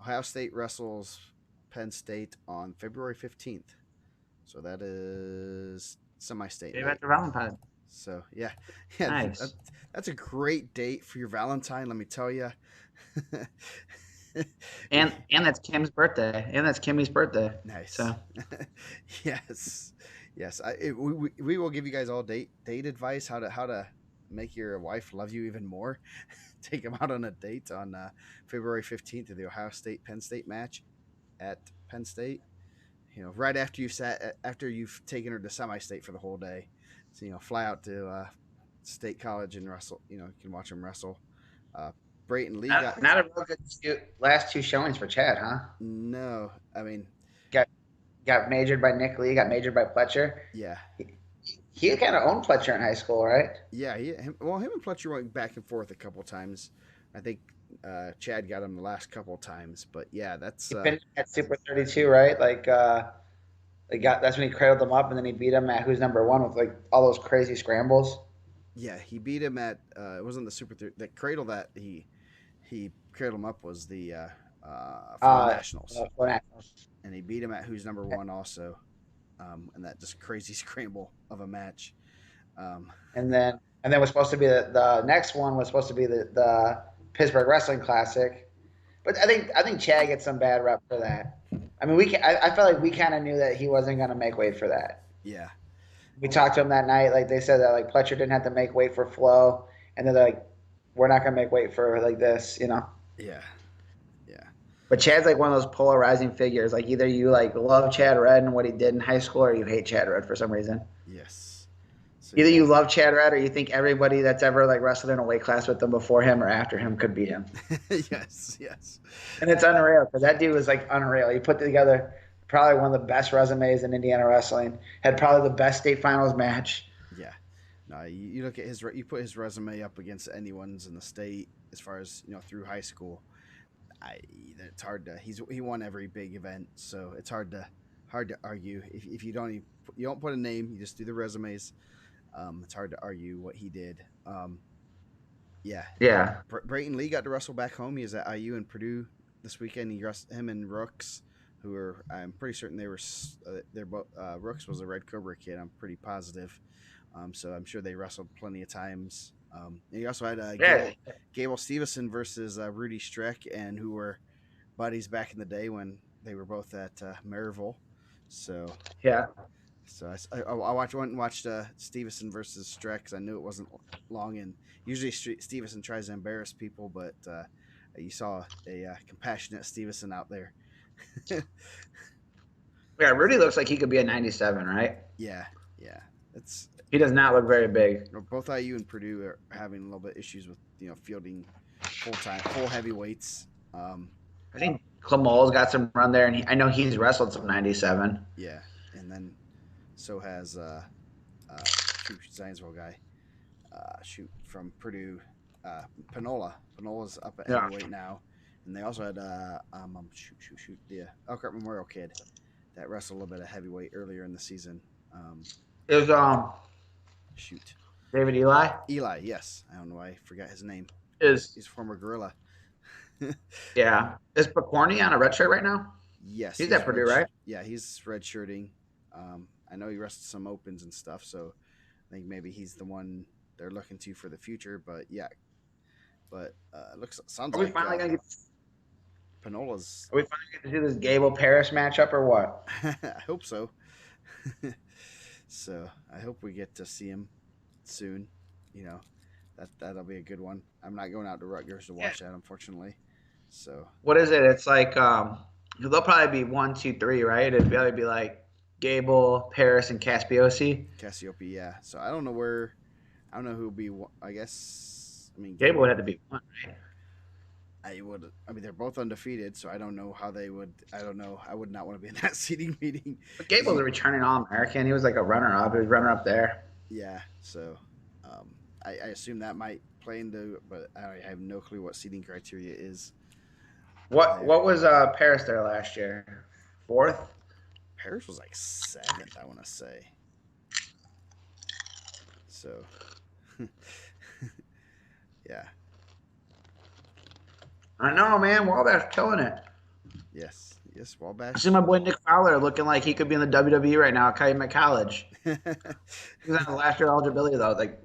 Ohio State wrestles Penn State on February 15th. So that is semi-state Dave night. after Valentine. So yeah, yeah, Nice. that's a great date for your Valentine. Let me tell you. And that's Kim's birthday. And that's Kimmy's birthday. Nice. So Yes, yes. We will give you guys all date advice how to make your wife love you even more. Take them out on a date on February 15th of the Ohio State Penn State match at Penn State. Right after after you've taken her to semi-state for the whole day. So fly out to State College and wrestle. You can watch them wrestle. Uh, Brayton Lee got not a real good last two showings for Chad, huh? no. I mean, Got got majored by Nick Lee, got majored by Pletcher. yeah, He kind of owned Pletcher in high school, right? yeah. Him and Fletcher went back and forth a couple times. I think Chad got him the last couple times, but yeah, that's He finished at Super 32, right? They got that's when he cradled them up, and then he beat him at who's number one with like all those crazy scrambles. yeah. He beat him at it wasn't the the cradle that he cradled him up was the Florida Uh, Nationals, for Nationals. and he beat him at who's number one also, and that just crazy scramble of a match. Um, And then was supposed to be the next one was supposed to be the Pittsburgh Wrestling Classic. But I think Chad gets some bad rep for that. I mean, I felt like we kind of knew that he wasn't going to make weight for that. yeah, We talked to him that night. Like they said that like Pletcher didn't have to make weight for Flo, and they're like, we're not going to make weight for like this. yeah, yeah, But Chad's like one of those polarizing figures. Like either you like love Chad Red and what he did in high school, or you hate Chad Red for some reason. yes. So Either yeah, you love Chad Red or you think everybody that's ever like wrestled in a weight class with him before him or after him could beat him. yes, yes, And it's unreal because that dude was like unreal. He put together probably one of the best resumes in Indiana wrestling. Had probably the best state finals match. yeah. No, you look at you put his resume up against anyone's in the state as far as through high school. I it's hard to he won every big event, so it's hard to argue if you don't you don't put a name, you just do the resumes. It's hard to argue what he did. Yeah, Yeah, Brayton Lee got to wrestle back home. He was at IU and Purdue this weekend. He wrestled him and Rooks, who were I'm pretty certain they're both Rooks was a Red Cobra kid. I'm pretty positive. So I'm sure they wrestled plenty of times. And he also had yeah, Gable Stevenson versus Rudy Streck, and who were buddies back in the day when they were both at Maryville. So yeah. so I went and watched Stevenson versus Streck because I knew it wasn't long. And usually Stevenson tries to embarrass people, but you saw a compassionate Stevenson out there. Yeah, Rudy looks like he could be a 97, right? Yeah, yeah. It's He does not look very big. both IU and Purdue are having a little bit issues with fielding full heavyweights. I think Clamol's got some run there, and I know he's wrestled some 97. Yeah, and then so has Zionsville guy shoot from Purdue, Panola. Panola's up at Yeah. heavyweight now, and they also had shoot the Elkhart Memorial kid that wrestled a little bit of heavyweight earlier in the season. Is Shoot, David Eli Eli. Yes, I don't know why I forgot his name. is He's a former gorilla. yeah. Is Picorni on a red shirt right now? Yes, He's at Purdue, right? Yeah, he's redshirting. I know he wrestled some opens and stuff, so I think maybe he's the one they're looking to for the future. But yeah, but sounds Are we like finally gonna get? Panola's. Are we finally going to do this Gable Paris matchup or what? I hope so. So I hope we get to see him soon. You know, that'll be a good one. I'm not going out to Rutgers to watch that, unfortunately. So What is it? It's like they'll probably be 1, 2, 3, right? It'd probably be like Gable, Paris, and Caspiosi. Cassiope, yeah. So I don't know where. I don't know who'll be. I guess. I mean, Gable would Gable. have to be one, right? I would. I mean, they're both undefeated, so I don't know how they would. I don't know. I would not want to be in that seating meeting. But Gable's a returning All American. He was like a runner up. He was runner up there. Yeah. So, I assume that might play into, but I have no clue what seating criteria is What there. was Paris there last year? fourth. Paris was like seventh, I want to say. So, yeah, I know, man. Wabash killing it. yes, I see my Wabash. boy Nick Fowler looking like he could be in the WWE right now at Calumet College. He's on the last year eligibility though. Like,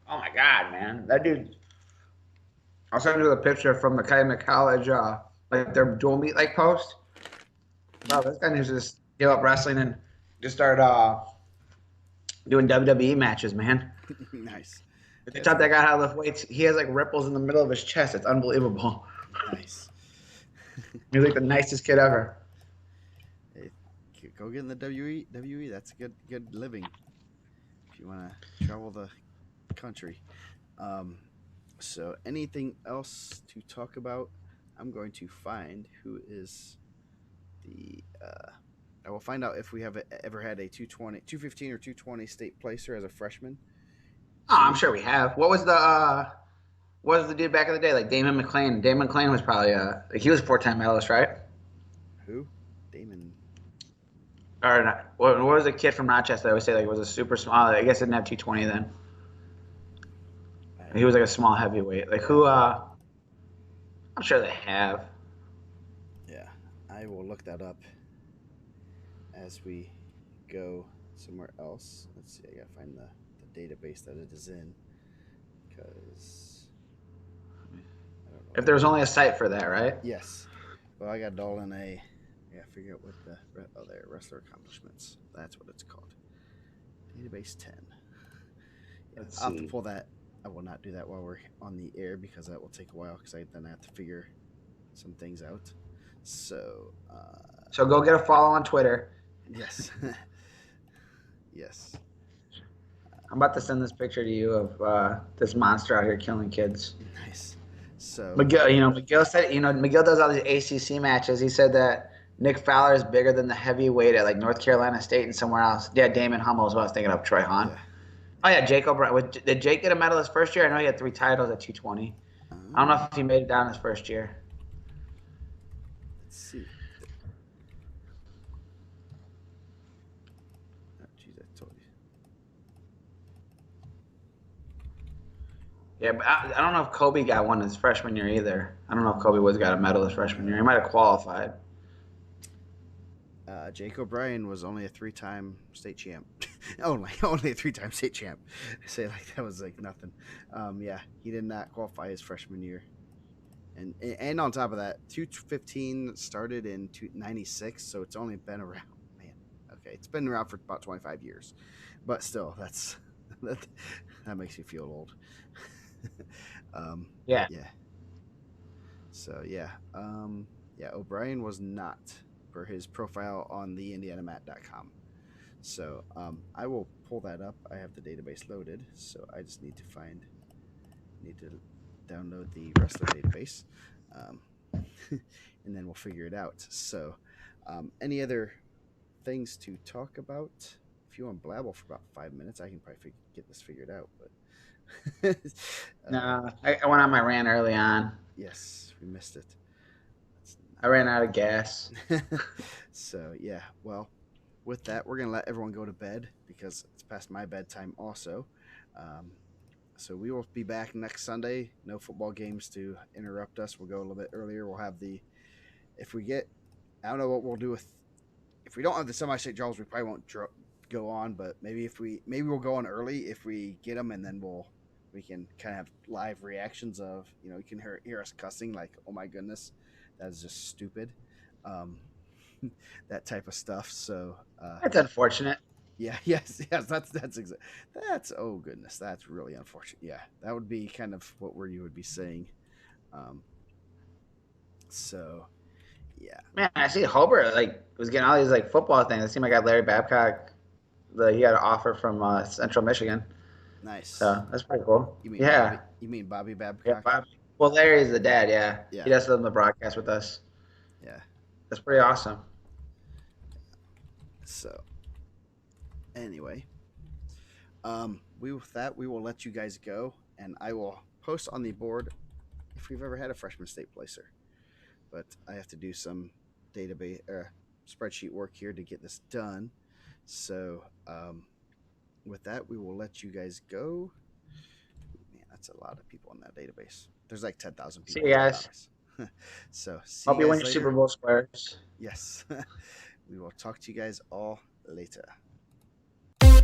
oh my god, man, that dude. I'll send you the picture from the Calumet College, like their dual meet like post. Bro, this guy needs to just give up wrestling and just start doing WWE matches, man. Nice. If you That's taught that good. guy how to lift weights, he has like ripples in the middle of his chest. It's unbelievable. Nice. He's like the nicest kid ever. Hey, go get in the WE. WE. That's a good living if you want to travel the country. Um, so anything else to talk about? I'm going to find who is the. I will find out if we have ever had a 220, 215, or 220 state placer as a freshman Oh, I'm soon. sure we have. What was the dude back in the day? Like Damon McLean. Damon McLean was probably like he was a 4-time medalist, right? Who? Damon. Or not, what was the kid from Rochester? I would say like was a super small. I guess it didn't have 220 then. I He was like a small heavyweight. Like yeah who? I'm sure they have. yeah. I will look that up as we go somewhere else. Let's see. I gotta find the database that it is in because I don't know If if I there was can. only a site for that, right? Yes. Well, I got it all in a. Yeah, figure out what the oh there wrestler accomplishments. That's what it's called. Database 10. Yeah, Let's I'll have to see. pull that. I will not do that while we're on the air because that will take a while because I then have to figure some things out. So So go get a follow on Twitter. yes, yes, I'm about to send this picture to you of this monster out here killing kids. nice. So McGill, McGill said, McGill does all these ACC matches. He said that Nick Fowler is bigger than the heavyweight at like North Carolina State and somewhere else. Yeah, Damon Hummel is what I was thinking of. Troy Hahn. yeah, Oh yeah. yeah, Jake O'Brien. Did Jake get a medal his first year? I know he had 3 titles at 220. I don't know Um, if he made it down his first year. let's see. Oh, geez, I told you. Yeah, but I don't know if Kobe got one his freshman year either. I don't know if Kobe was got a medal his freshman year. He might have qualified. Jake O'Brien was only a three-time state champ. only a three-time state champ. I say like that was like nothing. Yeah, he did not qualify his freshman year. And on top of that, 215 started in 96, so it's only been around. Man, okay, it's been around for about 25 years, but still, that, that makes me feel old. um, Yeah. yeah. So yeah. O'Brien was not for his profile on the IndianaMat.com. So I will pull that up. I have the database loaded, so I just need to download the wrestler database, um, and then we'll figure it out. So, any other things to talk about? If you want to blabble for about 5 minutes, I can probably get this figured out. But No, I went on my rant early on. yes, we missed it. That's I ran out of gas. not. So yeah, well, with that, we're gonna let everyone go to bed because it's past my bedtime also. Um, so we will be back next Sunday. No football games to interrupt us. We'll go a little bit earlier. We'll have the if we get I don't know what we'll do with if we don't have the semi-state draws. We probably won't go on, but maybe we'll go on early if we get them, and then we can kind of have live reactions of you can hear us cussing like oh my goodness that is just stupid, um, that type of stuff. So That's unfortunate. yeah, yes, that's oh goodness, that's really unfortunate. Yeah, that would be kind of what where you would be saying. Um, so yeah, Man, I see Hobart like was getting all these like football things. I see my guy Larry Babcock. He got an offer from Central Michigan, nice. so that's pretty cool. You mean Yeah, Bobby? You mean Bobby yeah. Babcock? Bob. Well, Larry's the dad. Yeah, he Yeah, does some of the broadcast with us. yeah. That's pretty awesome. So anyway, we with that we will let you guys go, and I will post on the board if we've ever had a freshman state placer. But I have to do some database. spreadsheet work here to get this done. So with that, we will let you guys go. Man, that's a lot of people in that database. There's like 10,000 See people you in that guys. database. So see Hope you you win guys your Super later. Bowl squares. Yes, we will talk to you guys all later.